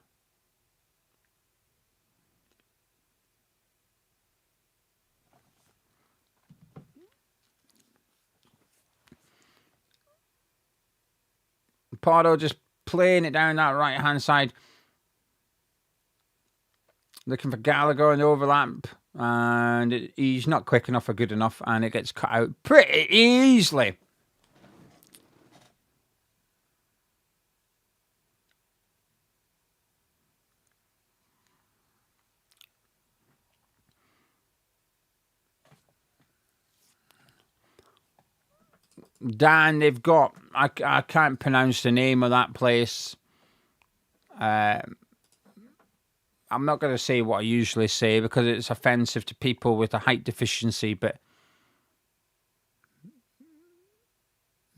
Speaker 1: Pardo just playing it down that right hand side. Looking for Gallagher in the overlap. And he's not quick enough or good enough. And it gets cut out pretty easily. Dan, they've got... I can't pronounce the name of that place. I'm not going to say what I usually say because it's offensive to people with a height deficiency, but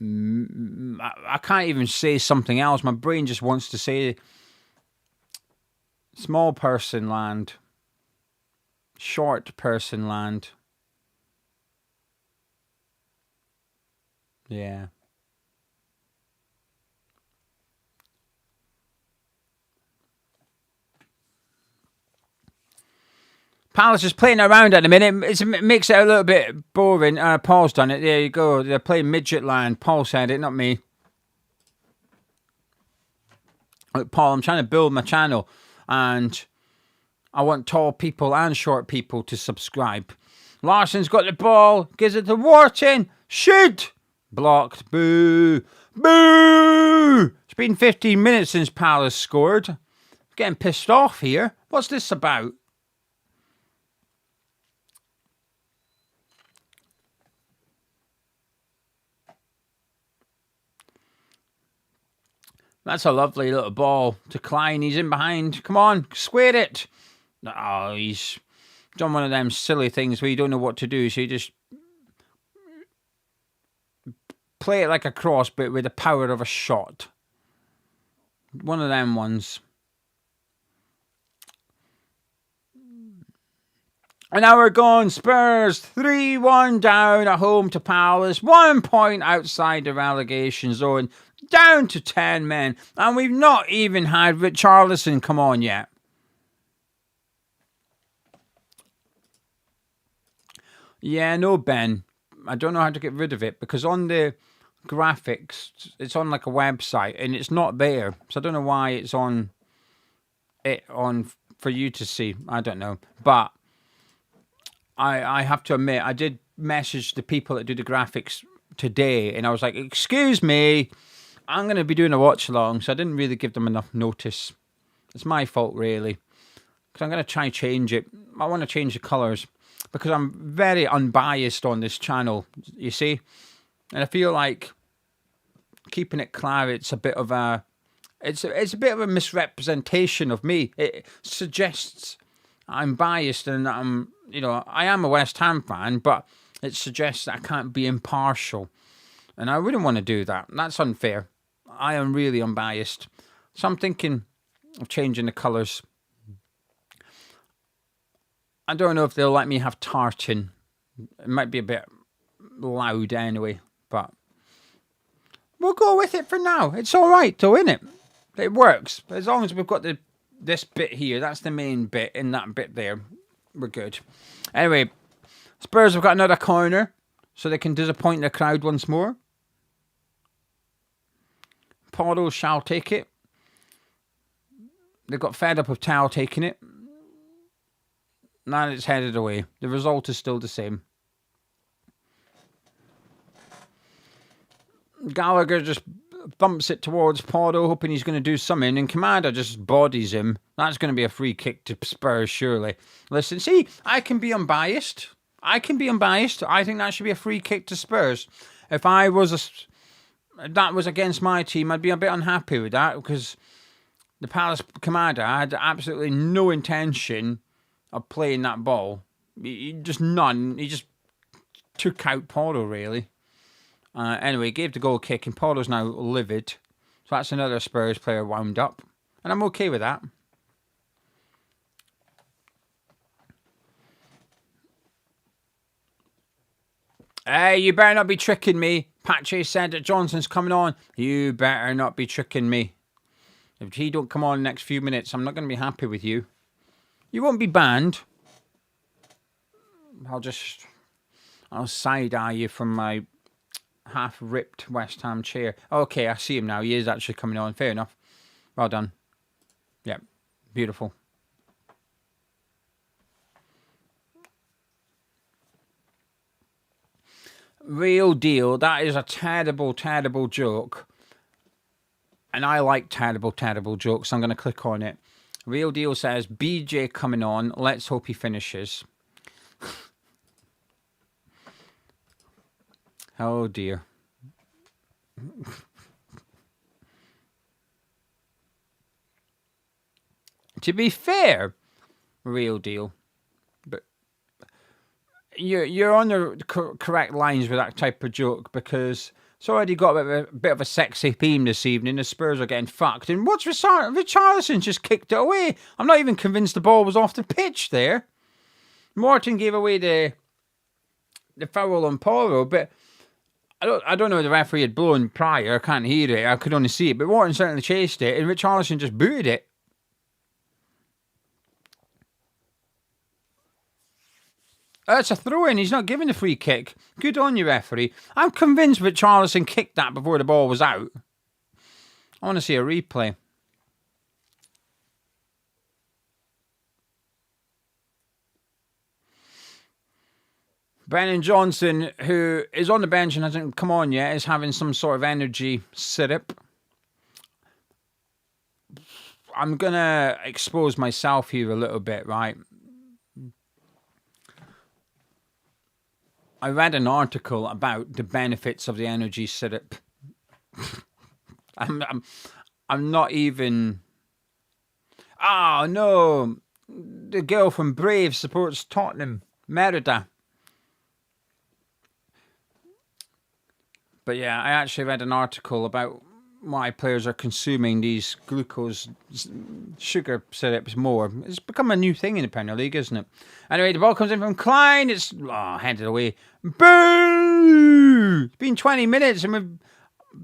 Speaker 1: I can't even say something else. My brain just wants to say small person land, short person land. Yeah. Palace is playing around at the minute. It makes it a little bit boring. Paul's done it. There you go. They're playing midget land. Paul said it, not me. Look, Paul, I'm trying to build my channel. And I want tall people and short people to subscribe. Larson's got the ball. Gives it to Wharton. Shoot! Blocked. Boo! Boo! It's been 15 minutes since Palace scored. I'm getting pissed off here. What's this about? That's a lovely little ball to Klein. He's in behind. Come on, square it. Oh, he's done one of them silly things where you don't know what to do, so you just play it like a cross, but with the power of a shot. One of them ones. And now we're going. Spurs 3-1 down at home to Palace. 1 point outside the relegation zone. Down to 10 men. And we've not even had Richarlison come on yet. Yeah, no, Ben. I don't know how to get rid of it because on the graphics, it's on like a website and it's not there. So I don't know why it's on for you to see. I don't know. But I have to admit, I did message the people that do the graphics today and I was like, excuse me, I'm going to be doing a watch along, so I didn't really give them enough notice. It's my fault, really, because I'm going to try and change it. I want to change the colours because I'm very unbiased on this channel, you see, and I feel like keeping it clear, it's a bit of a, it's a bit of a misrepresentation of me. It suggests I'm biased and that I'm, you know, I am a West Ham fan, but it suggests that I can't be impartial, and I wouldn't want to do that. That's unfair. I am really unbiased. So I'm thinking of changing the colours. I don't know if they'll let me have tartan. It might be a bit loud anyway, but we'll go with it for now. It's all right though, isn't it? It works. As long as we've got this bit here, that's the main bit, and that bit there, we're good. Anyway, Spurs have got another corner, so they can disappoint the crowd once more. Porto shall take it. They got fed up of Tao taking it. Now it's headed away. The result is still the same. Gallagher just thumps it towards Porto, hoping he's going to do something, and Kamada just bodies him. That's going to be a free kick to Spurs, surely. Listen, see, I can be unbiased. I think that should be a free kick to Spurs. If that was against my team, I'd be a bit unhappy with that, because the Palace commander had absolutely no intention of playing that ball. Just none. He just took out Porto, really. Anyway, he gave the goal kick, and Porto's now livid. So that's another Spurs player wound up. And I'm okay with that. Hey, you better not be tricking me. Pache said that Johnson's coming on. You better not be tricking me. If he don't come on in the next few minutes, I'm not going to be happy with you. You won't be banned. I'll side-eye you from my half-ripped West Ham chair. Okay, I see him now. He is actually coming on. Fair enough. Well done. Yep, beautiful. Real deal. That is a terrible, terrible joke. And I like terrible, terrible jokes. So I'm going to click on it. Real deal says, BJ coming on. Let's hope he finishes. Oh, dear. To be fair, real deal. But you're on the correct lines with that type of joke, because it's already got a bit of a sexy theme this evening. The Spurs are getting fucked. And what's Richarlison just kicked it away? I'm not even convinced the ball was off the pitch there. Morton gave away the foul on Porto, but I don't know if the referee had blown prior. I can't hear it. I could only see it. But Morton certainly chased it, and Richarlison just booted it. It's a throw-in. He's not giving the free kick. Good on you, referee. I'm convinced Richarlison kicked that before the ball was out. I want to see a replay. Brennan Johnson, who is on the bench and hasn't come on yet, is having some sort of energy syrup. I'm going to expose myself here a little bit, right? I read an article about the benefits of the energy syrup. I'm not even... Oh, no. The girl from Brave supports Tottenham. Merida. But yeah, I actually read an article about why players are consuming these glucose sugar syrups more. It's become a new thing in the Premier League, isn't it? Anyway, the ball comes in from Klein. It's headed away. Boo! It's been 20 minutes and we've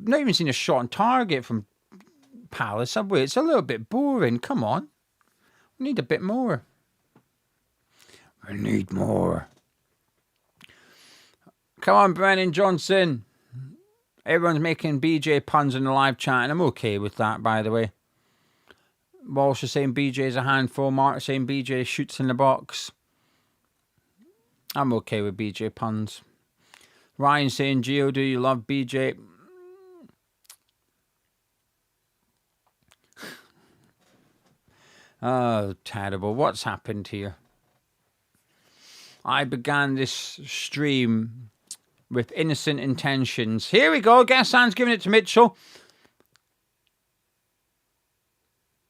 Speaker 1: not even seen a shot on target from Palace, have we? It's a little bit boring. Come on. We need a bit more. We need more. Come on, Brennan Johnson. Everyone's making BJ puns in the live chat, and I'm okay with that, by the way. Walsh is saying BJ's a handful. Mark saying BJ shoots in the box. I'm okay with BJ puns. Ryan saying, Gio, do you love BJ? Oh, terrible. What's happened here? I began this stream with innocent intentions. Here we go. Gassan's giving it to Mitchell.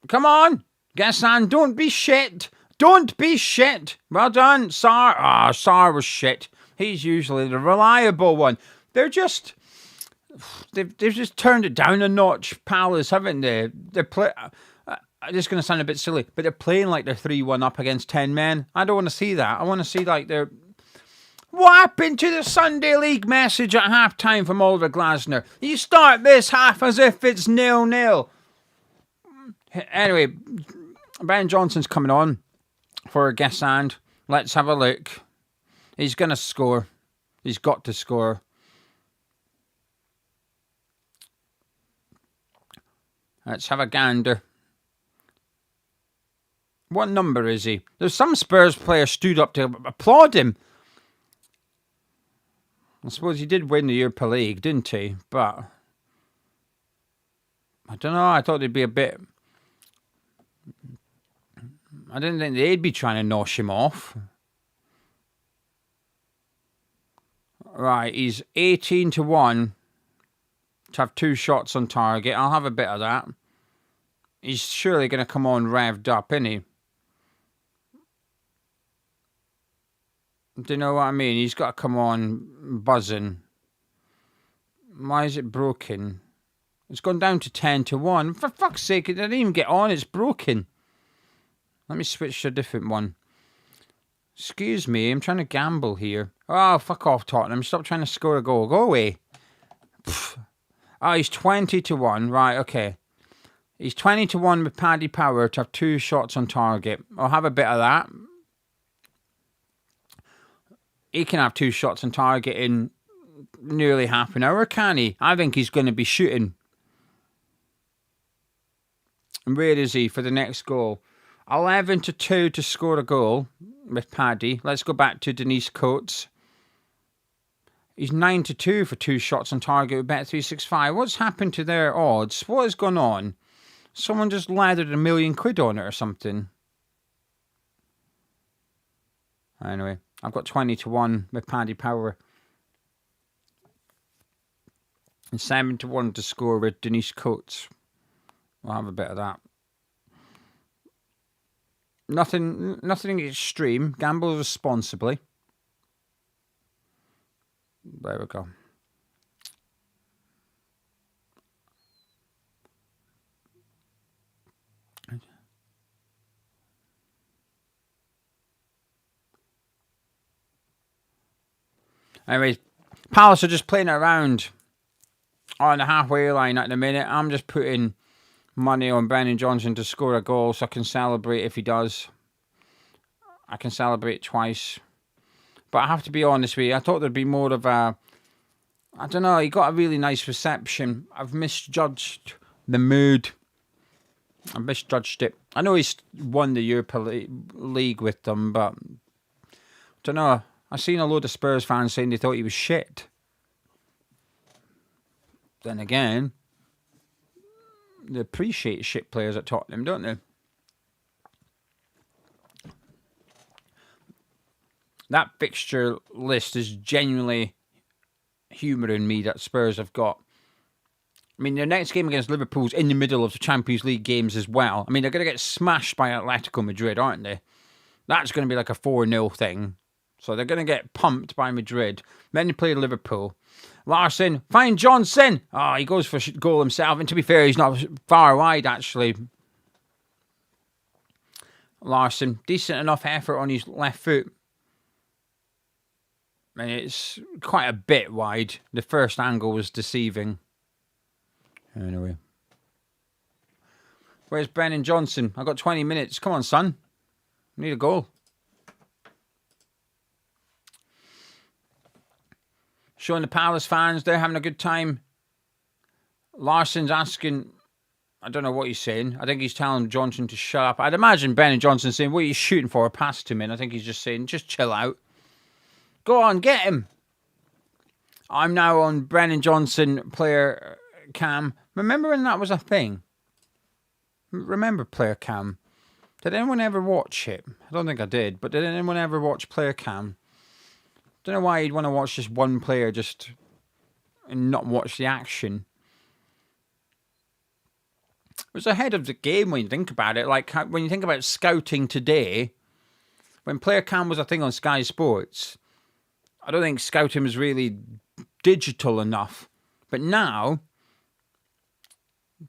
Speaker 1: Come on. Gassan, don't be shit. Don't be shit. Well done, Sarr. Sarr was shit. He's usually the reliable one. They've just turned it down a notch, Palace, haven't they? I'm just going to sound a bit silly, but they're playing like they're 3-1 up against 10 men. I don't want to see that. I want to see like they're... What happened to the Sunday League message at half-time from Oliver Glasner? You start this half as if it's 0-0. Anyway, Ben Johnson's coming on for a guest hand. Let's have a look. He's going to score. He's got to score. Let's have a gander. What number is he? There's some Spurs player stood up to applaud him. I suppose he did win the Europa League, didn't he? But I don't know. I thought he'd be a bit... I didn't think they'd be trying to nosh him off. Right, he's 18 to 1 to have 2 shots on target. I'll have a bit of that. He's surely going to come on revved up, isn't he? Do you know what I mean? He's got to come on buzzing. Why is it broken? It's gone down to 10 to 1. For fuck's sake, it didn't even get on. It's broken. Let me switch to a different one. Excuse me, I'm trying to gamble here. Oh, fuck off, Tottenham. Stop trying to score a goal. Go away. Pfft. Oh, he's 20 to 1. Right, okay. He's 20 to 1 with Paddy Power to have 2 shots on target. I'll have a bit of that. He can have 2 shots on target in nearly half an hour, can he? I think he's going to be shooting. And where is he for the next goal? 11 to 2 to score a goal with Paddy. Let's go back to Denise Coates. He's 9 to 2 for 2 shots on target with Bet365. What's happened to their odds? What has gone on? Someone just lathered £1 million on it or something. Anyway, I've got 20 to 1 with Paddy Power. And 7 to 1 to score with Denise Coates. We'll have a bit of that. Nothing extreme. Gamble responsibly. There we go. Anyways, Palace are just playing around on the halfway line at the minute. I'm just putting money on Brennan Johnson to score a goal so I can celebrate if he does. I can celebrate twice. But I have to be honest with you, I thought there'd be more of a... I don't know, he got a really nice reception. I've misjudged the mood. I misjudged it. I know he's won the Europa League with them, but... I don't know. I've seen a load of Spurs fans saying they thought he was shit. Then again, they appreciate shit players at Tottenham, don't they? That fixture list is genuinely humouring me that Spurs have got. I mean, their next game against Liverpool's in the middle of the Champions League games as well. I mean, they're going to get smashed by Atletico Madrid, aren't they? That's going to be like a 4-0 thing. So they're going to get pumped by Madrid. Then they play Liverpool. Larson, find Johnson. Oh, he goes for goal himself. And to be fair, he's not far wide, actually. Larson, decent enough effort on his left foot. I mean, it's quite a bit wide. The first angle was deceiving. Anyway. Where's Brennan Johnson? I've got 20 minutes. Come on, son. Need a goal. Showing the Palace fans they're having a good time. Larson's asking, I don't know what he's saying. I think he's telling Johnson to shut up. I'd imagine Brennan Johnson saying, what are you shooting for? Pass to him. And I think he's just saying, just chill out. Go on, get him. I'm now on Brennan Johnson player cam. Remember when that was a thing? Remember player cam? Did anyone ever watch it? I don't think I did, but did anyone ever watch player cam? Don't know why you'd want to watch just one player just and not watch the action. It was ahead of the game when you think about it. Like when you think about scouting today, when player cam was a thing on Sky Sports, I don't think scouting was really digital enough. But now,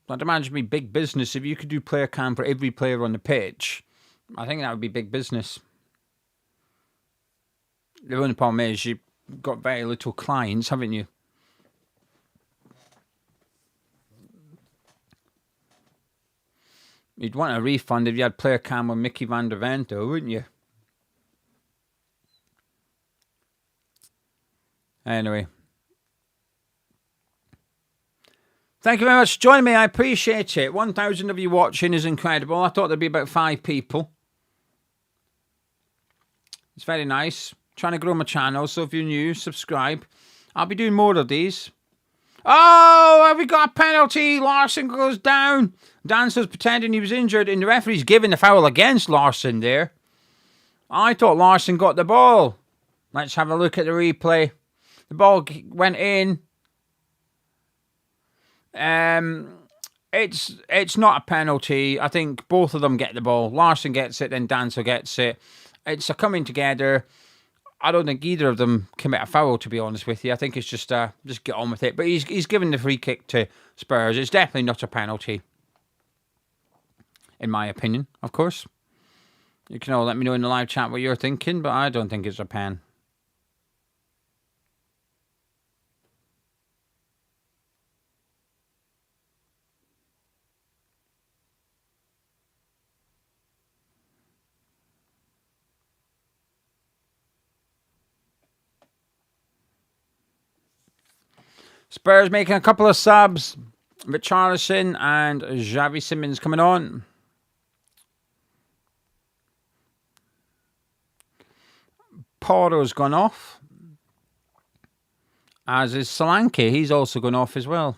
Speaker 1: I'd imagine it'd be big business if you could do player cam for every player on the pitch. I think that would be big business. The only problem is you've got very little clients, haven't you? You'd want a refund if you had player cam with Mickey van der Vento, wouldn't you? Anyway. Thank you very much for joining me. I appreciate it. 1,000 of you watching is incredible. I thought there'd be about 5 people. It's very nice. Trying to grow my channel, so if you're new, subscribe. I'll be doing more of these. Oh, have we got a penalty? Larsson goes down. Danso's pretending he was injured, and the referee's giving the foul against Larsson there. I thought Larsson got the ball. Let's have a look at the replay. The ball went in. It's not a penalty. I think both of them get the ball. Larsson gets it, then Danso gets it. It's a coming together. I don't think either of them commit a foul, to be honest with you. I think it's just get on with it. But he's given the free kick to Spurs. It's definitely not a penalty, in my opinion, of course. You can all let me know in the live chat what you're thinking, but I don't think it's a pen. Spurs making a couple of subs. Richarlison and Xavi Simons coming on. Porro's gone off. As is Solanke. He's also gone off as well.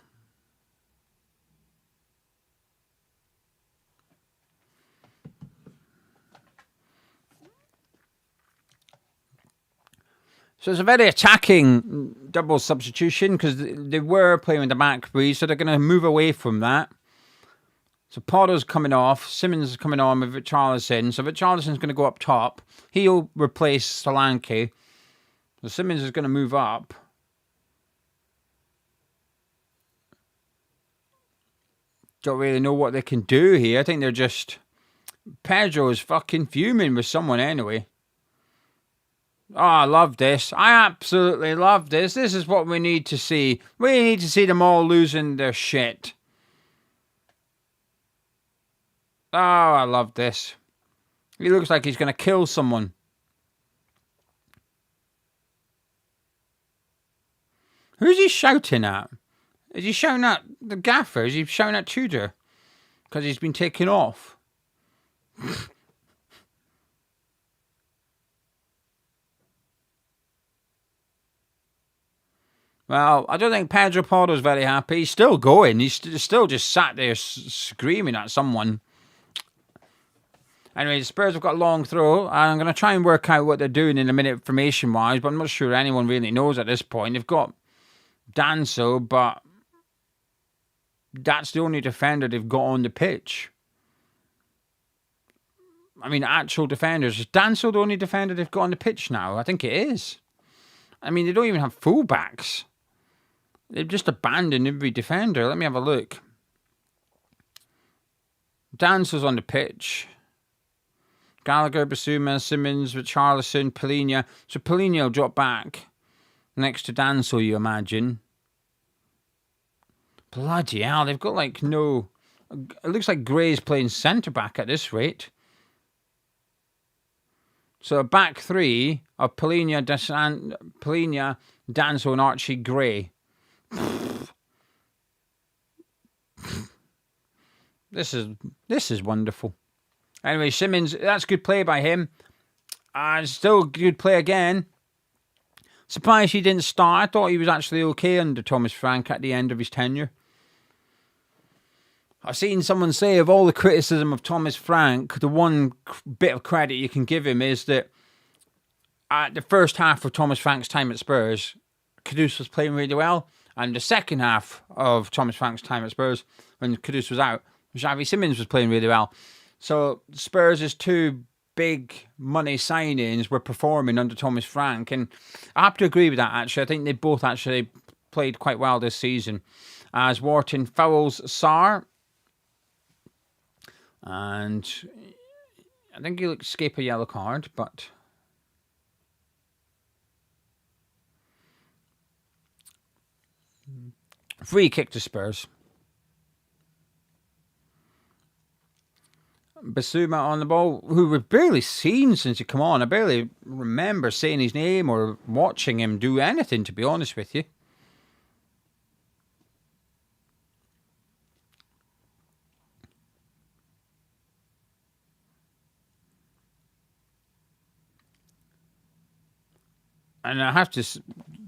Speaker 1: So it's a very attacking double substitution because they were playing with the back three, so they're going to move away from that. So Porro's coming off, Simons is coming on with Richarlison. So Richarlison's going to go up top. He'll replace Solanke. So Simons is going to move up. Don't really know what they can do here. I think they're just... Pedro is fucking fuming with someone anyway. Oh, I love this. I absolutely love this. This is what we need to see. We need to see them all losing their shit. Oh, I love this. He looks like he's going to kill someone. Who's he shouting at? Is he shouting at the gaffer? Is he shouting at Tudor? Because he's been taken off. Well, I don't think Pedro Porro's very happy. He's still going. He's still just sat there screaming at someone. Anyway, the Spurs have got a long throw. And I'm going to try and work out what they're doing in a minute formation-wise, but I'm not sure anyone really knows at this point. They've got Danso, but that's the only defender they've got on the pitch. I mean, actual defenders. Is Danso the only defender they've got on the pitch now? I think it is. I mean, they don't even have fullbacks. They've just abandoned every defender. Let me have a look. Danso's on the pitch. Gallagher, Basuma, Simons, Richarlison, Polina. So Polina will drop back next to Danso, you imagine. Bloody hell, they've got like no... It looks like Gray's playing centre-back at this rate. So a back three of Polina, Danso and Archie Gray. This is wonderful. Anyway, Simons, that's good play by him. Still good play again. Surprised he didn't start. I thought he was actually okay under Thomas Frank at the end of his tenure. I've seen someone say of all the criticism of Thomas Frank, the one bit of credit you can give him is that at the first half of Thomas Frank's time at Spurs, Kudus was playing really well. And the second half of Thomas Frank's time at Spurs, when Kudus was out, Xavi Simons was playing really well. So Spurs' two big money signings were performing under Thomas Frank. And I have to agree with that, actually. I think they both actually played quite well this season. As Wharton fouls Sarr. And I think he'll escape a yellow card, but... Free kick to Spurs. Basuma on the ball, who we've barely seen since he come on. I barely remember saying his name or watching him do anything, to be honest with you. And I have to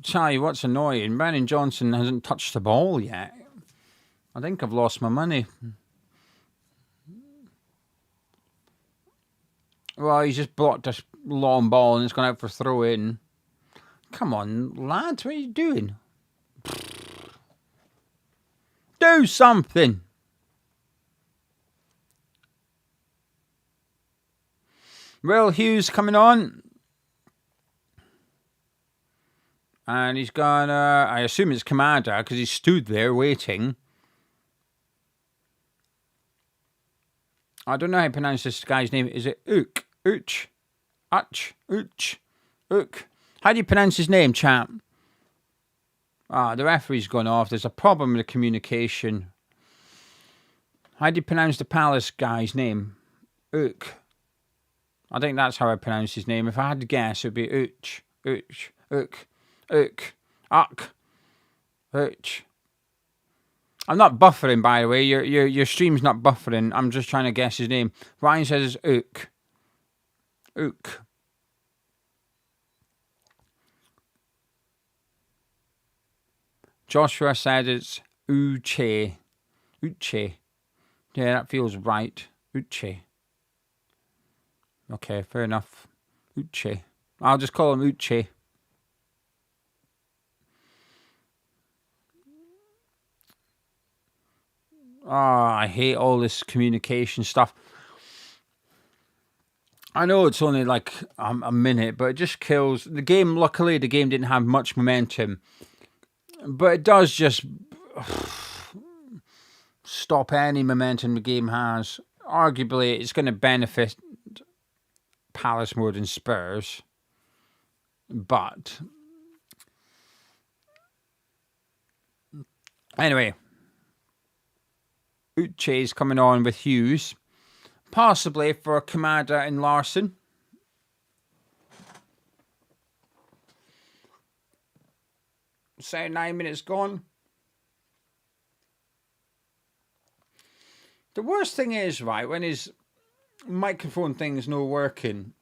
Speaker 1: tell you what's annoying. Brennan Johnson hasn't touched the ball yet. I think I've lost my money. Well, he's just blocked a long ball and it's gone out for throw in. Come on, lads, what are you doing? Do something. Will Hughes coming on. And he's gonna, I assume it's Commander, because he stood there waiting. I don't know how to pronounce this guy's name. Is it Ook? Ook? Uch? Ook? Ook? How do you pronounce his name, chap? The referee's gone off. There's a problem with the communication. How do you pronounce the Palace guy's name? Ook. I think that's how I pronounce his name. If I had to guess, it would be Ook. Ook. Ook. Ook. Uck. Ook. I'm not buffering, by the way. Your stream's not buffering. I'm just trying to guess his name. Ryan says it's Ook. Ook. Joshua said it's Uche. Uche. Yeah, that feels right. Uche. Okay, fair enough. Uche. I'll just call him Uche. Oh, I hate all this communication stuff. I know it's only like a minute, but it just kills the game. Luckily, the game didn't have much momentum, but it does just stop any momentum the game has. Arguably, it's going to benefit Palace more than Spurs, but anyway. Uche's coming on with Hughes. Possibly for Kamada and Larson. So 9 minutes gone. The worst thing is, right, when his microphone thing is not working,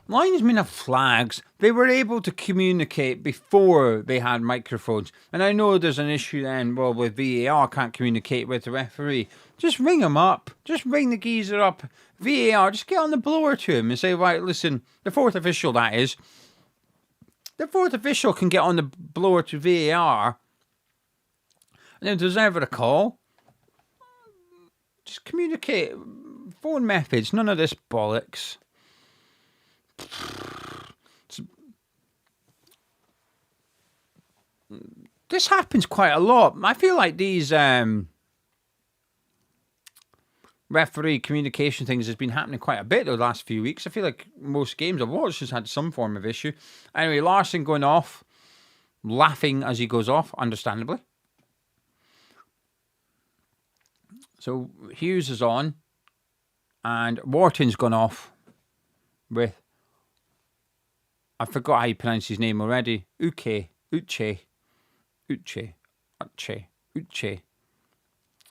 Speaker 1: linesmen have flags. They were able to communicate before they had microphones. And I know there's an issue then, well, with VAR can't communicate with the referee. Just ring him up. Just ring the geezer up. VAR, just get on the blower to him and say, right, listen, the fourth official, that is. The fourth official can get on the blower to VAR. And if there's ever a call, just communicate. Phone methods, none of this bollocks. This happens quite a lot. I feel like these referee communication things has been happening quite a bit the last few weeks. I feel like most games I've watched has had some form of issue. Anyway, Larson going off, laughing as he goes off, understandably. So Hughes is on, and Wharton's gone off with, I forgot how you pronounce his name already. Uche.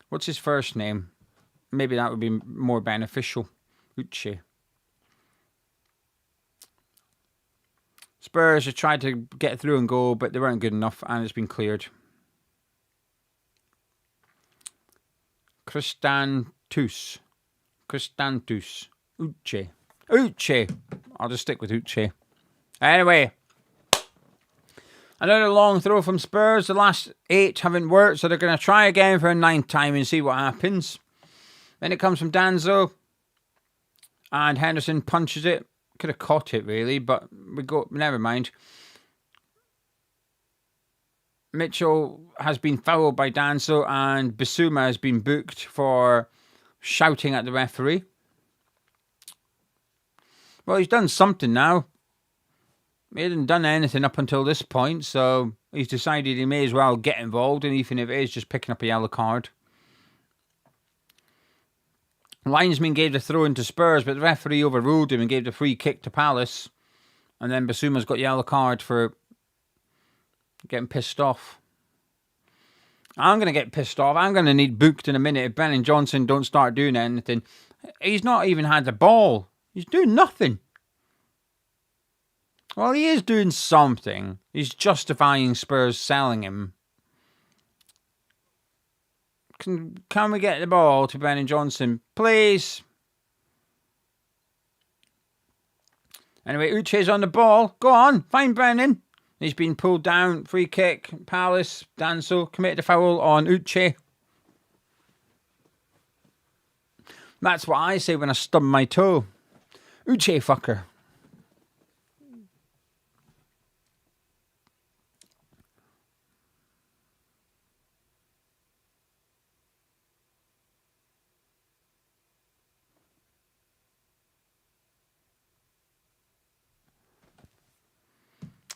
Speaker 1: What's his first name? Maybe that would be more beneficial. Uche. Spurs have tried to get through and go, but they weren't good enough, and it's been cleared. Christantus. Uche. I'll just stick with Uche. Anyway, another long throw from Spurs. The last 8 haven't worked, so they're going to try again for a 9th time and see what happens. Then it comes from Danzo, and Henderson punches it. Could have caught it, really, but never mind. Mitchell has been fouled by Danzo, and Bissouma has been booked for shouting at the referee. Well, he's done something now. He hadn't done anything up until this point, so he's decided he may as well get involved, and even if it is just picking up a yellow card. Linesman gave the throw in to Spurs, but the referee overruled him and gave the free kick to Palace. And then Basuma's got yellow card for getting pissed off. I'm going to get pissed off. I'm going to need booked in a minute if Ben and Johnson don't start doing anything. He's not even had the ball. He's doing nothing. Well, he is doing something. He's justifying Spurs selling him. Can we get the ball to Ben and Johnson, please? Anyway, Uche's on the ball. Go on, find Brennan. He's been pulled down. Free kick. Palace. Danso committed a foul on Uche. That's what I say when I stub my toe. Uche fucker.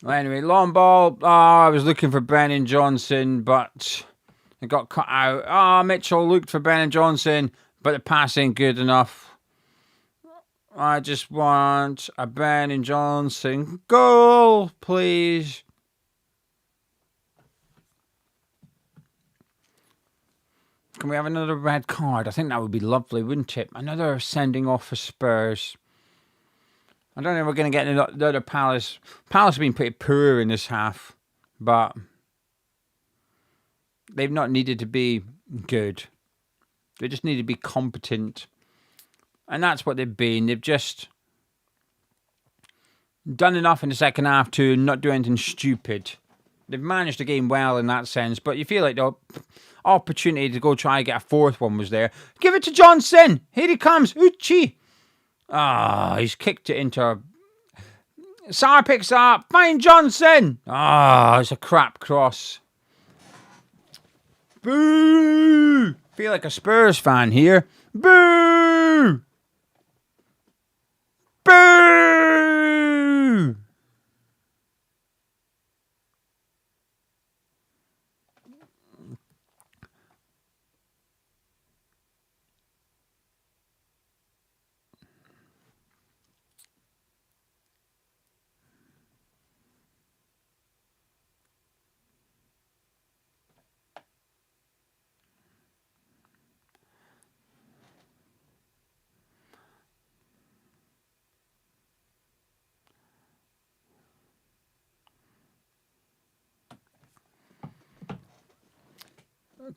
Speaker 1: Anyway, long ball. Oh, I was looking for Brennan Johnson, but it got cut out. Oh, Mitchell looked for Brennan Johnson, but the pass ain't good enough. I just want a Brennan Johnson goal, please. Can we have another red card? I think that would be lovely, wouldn't it? Another sending off for Spurs. I don't know if we're going to get another Palace. Palace have been pretty poor in this half, but they've not needed to be good. They just need to be competent. And that's what they've been. They've just done enough in the second half to not do anything stupid. They've managed the game well in that sense, but you feel like the opportunity to go try and get a fourth one was there. Give it to Johnson. Here he comes. Uchi. Ah, he's kicked it into... Sarr picks up. Find Johnson. Ah, it's a crap cross. Boo! Feel like a Spurs fan here. Boo! Boo!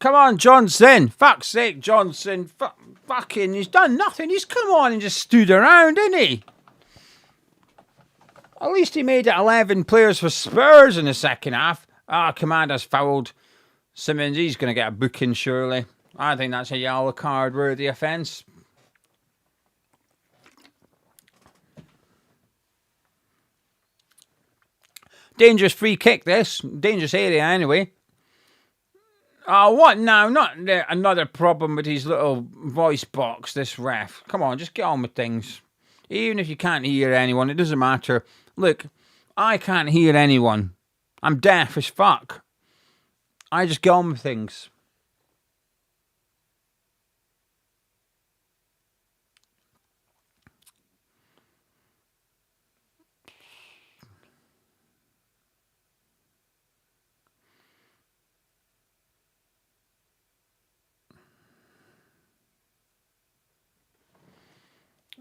Speaker 1: Come on, Johnson. Fuck's sake, Johnson. Fucking, he's done nothing. He's come on and just stood around, didn't he? At least he made it 11 players for Spurs in the second half. Ah, Commander's fouled Simmons. He's going to get a booking, surely. I think that's a yellow card worthy offence. Dangerous free kick, this. Dangerous area, anyway. Oh, what now? Not another problem with his little voice box, this ref. Come on, just get on with things. Even if you can't hear anyone, it doesn't matter. Look, I can't hear anyone. I'm deaf as fuck. I just get on with things.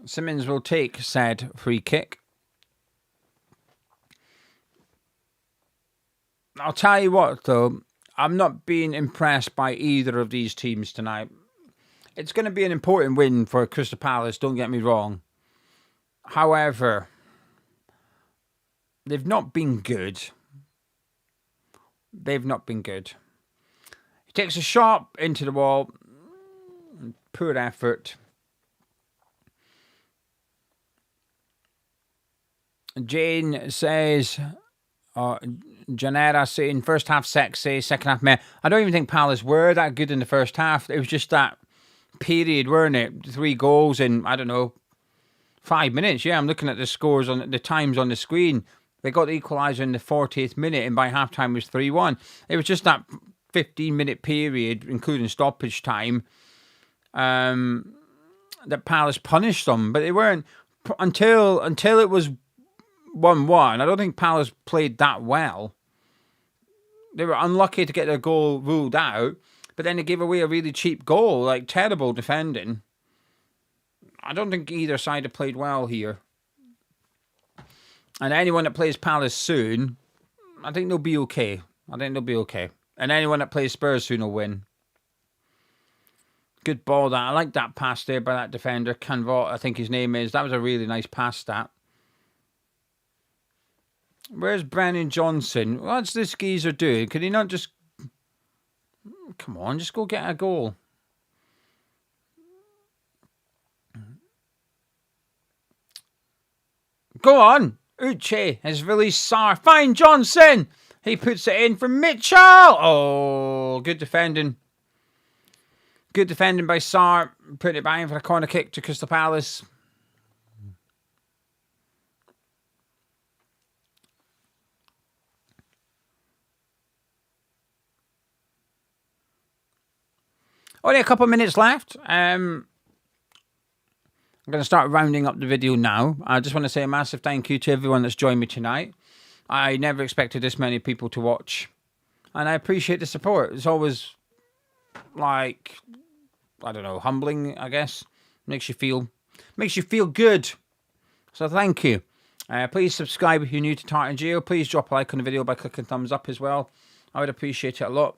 Speaker 1: Simmons will take said free kick. I'll tell you what, though. I'm not being impressed by either of these teams tonight. It's going to be an important win for Crystal Palace, don't get me wrong. However, they've not been good. They've not been good. He takes a shot into the wall. Poor effort. Jane says, Janera saying first half sexy, second half meh. I don't even think Palace were that good in the first half. It was just that period, weren't it? 3 goals in, I don't know, 5 minutes. Yeah, I'm looking at the scores on the times on the screen. They got the equaliser in the 40th minute, and by half time it was 3-1. It was just that 15-minute period, including stoppage time. that Palace punished them, but they weren't until it was 1-1. I don't think Palace played that well. They were unlucky to get their goal ruled out, but then they gave away a really cheap goal, like terrible defending. I don't think either side have played well here. And anyone that plays Palace soon, I think they'll be okay. And anyone that plays Spurs soon will win. Good ball that. I like that pass there by that defender. Canvot, I think his name is. That was a really nice pass, that. Where's Brennan Johnson? What's this geezer doing? Can he not just... Come on, just go get a goal. Go on. Uche has released Sar. Fine Johnson. He puts it in for Mitchell. Oh, good defending. Good defending by Sar. Putting it back in for a corner kick to Crystal Palace. Only a couple of minutes left. I'm going to start rounding up the video now. I just want to say a massive thank you to everyone that's joined me tonight. I never expected this many people to watch. And I appreciate the support. It's always, like, I don't know, humbling, I guess. Makes you feel good. So thank you. Please subscribe if you're new to Tartan Geo. Please drop a like on the video by clicking thumbs up as well. I would appreciate it a lot.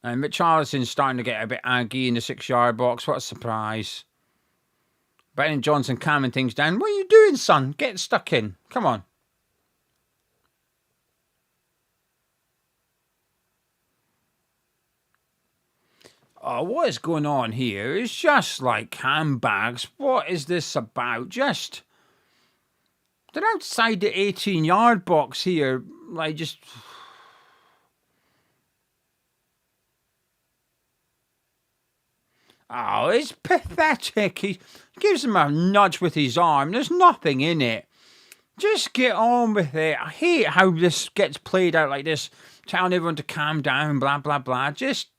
Speaker 1: And Richarlison's starting to get a bit aggy in the 6-yard box. What a surprise. Brennan Johnson calming things down. What are you doing, son? Get stuck in. Come on. Oh, what is going on here? It's just like handbags. What is this about? Just... They're outside the 18-yard box here. Like, just... Oh, it's pathetic. He gives him a nudge with his arm. There's nothing in it. Just get on with it. I hate how this gets played out like this. Telling everyone to calm down, blah, blah, blah. Just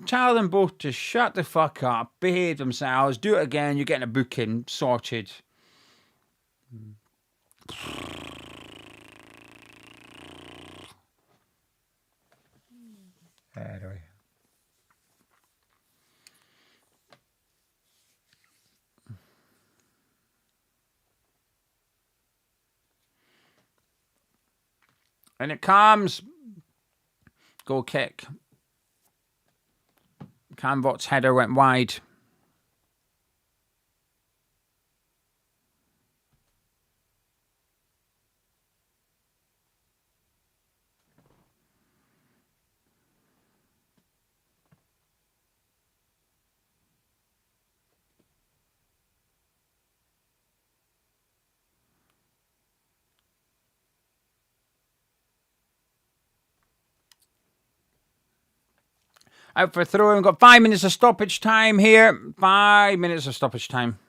Speaker 1: tell them both to shut the fuck up, behave themselves, do it again. You're getting a booking sorted. Anyway. And it comes. Goal kick. Canvot's header went wide. Out for a throw. We've got 5 minutes of stoppage time here. 5 minutes of stoppage time.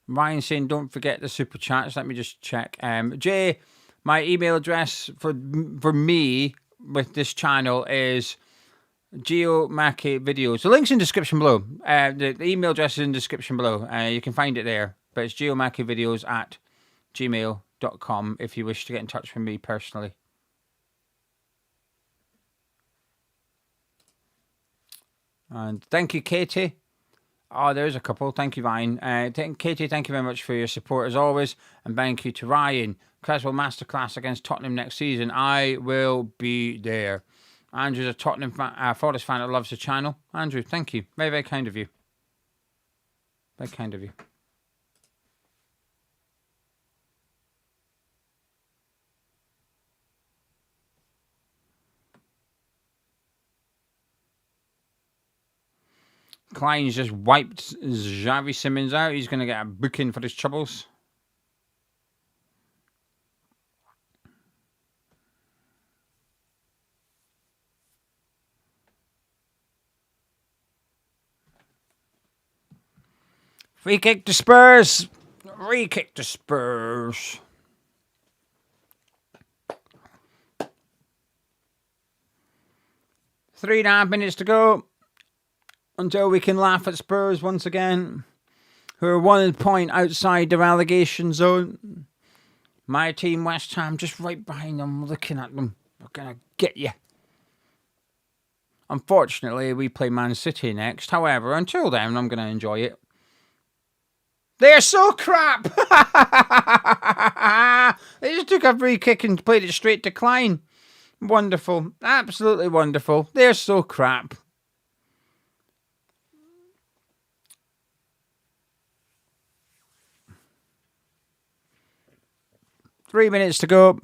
Speaker 1: Ryan saying, don't forget the super chats. Let me just check. Jay, my email address for me with this channel is GeoMackie Videos. The link's in the description below. The email address is in the description below. You can find it there. But it's geomackievideos@gmail.com if you wish to get in touch with me personally. And thank you, Katie. Oh, there's a couple. Thank you, Ryan. Katie, thank you very much for your support as always. And thank you to Ryan. Creswell Masterclass against Tottenham next season. I will be there. Andrew's a Tottenham Forest fan that loves the channel. Andrew, thank you. Very, very kind of you. Very kind of you. Klein's just wiped Xavi Simons out. He's going to get a booking for his troubles. Free kick to Spurs. Free kick to Spurs. 3.5 minutes to go until we can laugh at Spurs once again, who are 1 point outside the relegation zone. My team, West Ham, just right behind them, looking at them. We're going to get you. Unfortunately, we play Man City next. However, until then, I'm going to enjoy it. They're so crap! They just took a free kick and played it straight to Klein. Wonderful. Absolutely wonderful. They're so crap. Three minutes to go.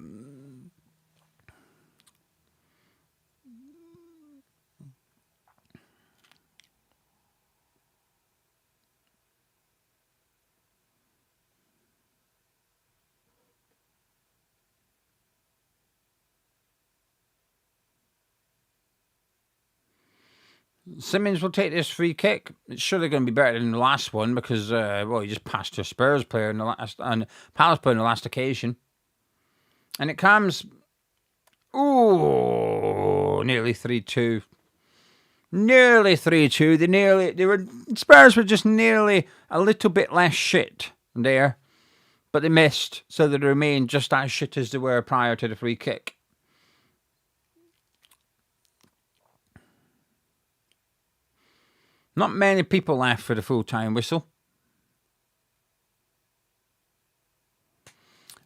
Speaker 1: Simmons will take this free kick. It's surely going to be better than the last one because, well, he just passed to a Spurs player in the last, and Palace player in the last occasion. And it comes, ooh, nearly 3-2. Nearly 3-2. Spurs were just nearly a little bit less shit there, but they missed, so they remained just as shit as they were prior to the free kick. Not many people left for the full-time whistle.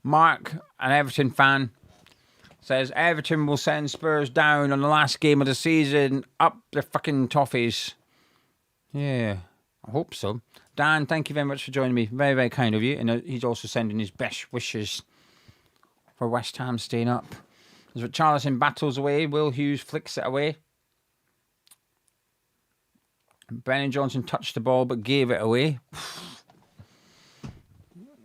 Speaker 1: Mark, an Everton fan, says Everton will send Spurs down on the last game of the season. Up the fucking toffees. Yeah, I hope so. Dan, thank you very much for joining me. Very, very kind of you. And he's also sending his best wishes for West Ham staying up. As Richarlison battles away, Will Hughes flicks it away. Brennan Johnson touched the ball but gave it away.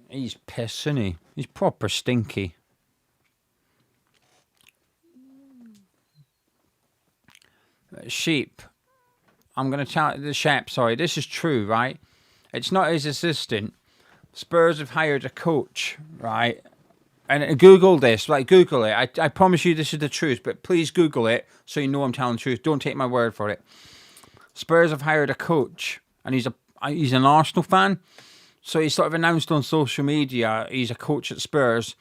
Speaker 1: He's pissed, isn't he? He's proper stinky. Sheep. I'm going to tell the Shep, sorry, this is true, right? It's not his assistant. Spurs have hired a coach, right? And Google this, like Google it. I promise you this is the truth, but please Google it so you know I'm telling the truth. Don't take my word for it. Spurs have hired a coach, and he's an Arsenal fan. So he sort of announced on social media he's a coach at Spurs,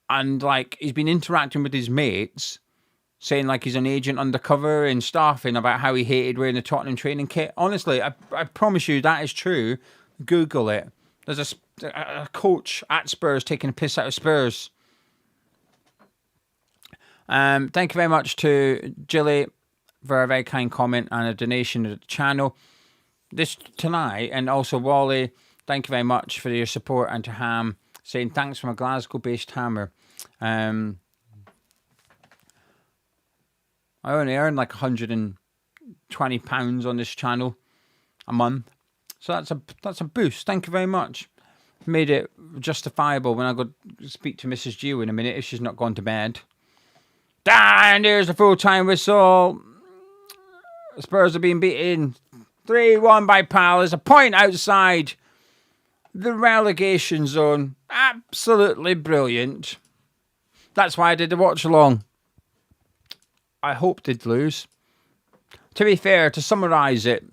Speaker 1: and like he's been interacting with his mates, saying like he's an agent undercover and stuff, and about how he hated wearing the Tottenham training kit. Honestly, I promise you that is true. Google it. There's a coach at Spurs taking a piss out of Spurs. Thank you very much to Jilly for a very kind comment and a donation to the channel this tonight, and also Wally, thank you very much for your support, and to Ham saying thanks from a Glasgow-based hammer. I only earn like £120 on this channel a month, so that's a boost. Thank you very much. Made it justifiable when I go speak to Mrs. Dew in a minute if she's not gone to bed. And here's the full-time whistle. Spurs are being beaten 3-1 by Palace, a point outside the relegation zone. Absolutely brilliant. That's why I did the watch along. I hope they'd lose. To be fair, to summarise it,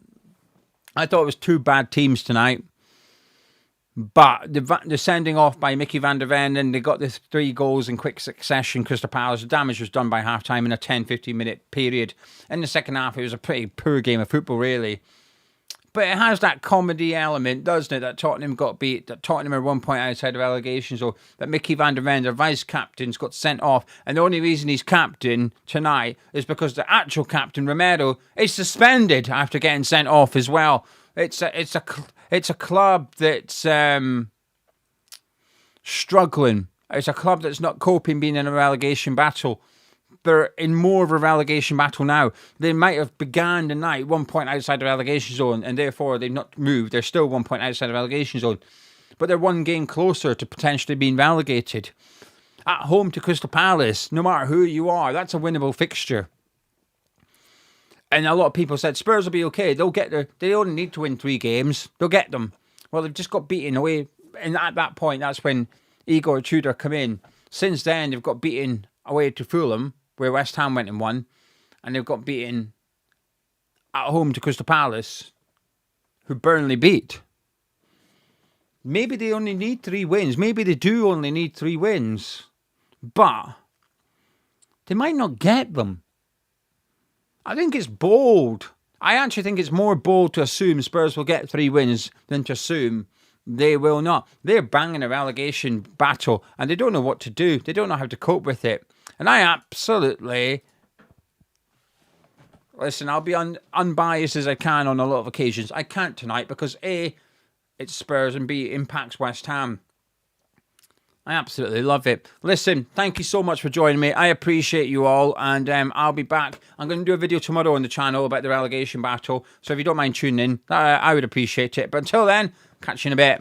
Speaker 1: I thought it was two bad teams tonight. But the sending off by Mickey van der Ven, and they got the 3 goals in quick succession. Crystal Palace, the damage was done by half-time in a 10-15 minute period. In the second half, it was a pretty poor game of football, really. But it has that comedy element, doesn't it, that Tottenham got beat, that Tottenham are 1 point outside of relegation, so that Mickey van der Ven, their vice-captain's got sent off, and the only reason he's captain tonight is because the actual captain, Romero, is suspended after getting sent off as well. It's a club that's struggling. It's a club that's not coping being in a relegation battle. They're in more of a relegation battle now. They might have began the night 1 point outside the relegation zone, and therefore they've not moved. They're still 1 point outside the relegation zone. But they're one game closer to potentially being relegated. At home to Crystal Palace, no matter who you are, that's a winnable fixture. And a lot of people said Spurs will be okay. They'll get there. They only need to win 3 games. They'll get them. Well, they've just got beaten away. And at that point, that's when Igor Tudor come in. Since then, they've got beaten away to Fulham, where West Ham went and won. and they've got beaten at home to Crystal Palace, who Burnley beat. Maybe they only need 3 wins. Maybe they do only need 3 wins. But they might not get them. I think it's bold. I actually think it's more bold to assume Spurs will get 3 wins than to assume they will not. They're banging a relegation battle and they don't know what to do. They don't know how to cope with it. And I absolutely... Listen, I'll be unbiased as I can on a lot of occasions. I can't tonight because A, it's Spurs, and B, it impacts West Ham. I absolutely love it. Listen, thank you so much for joining me. I appreciate you all, and I'll be back. I'm going to do a video tomorrow on the channel about the relegation battle, so if you don't mind tuning in, I would appreciate it. But until then, catch you in a bit.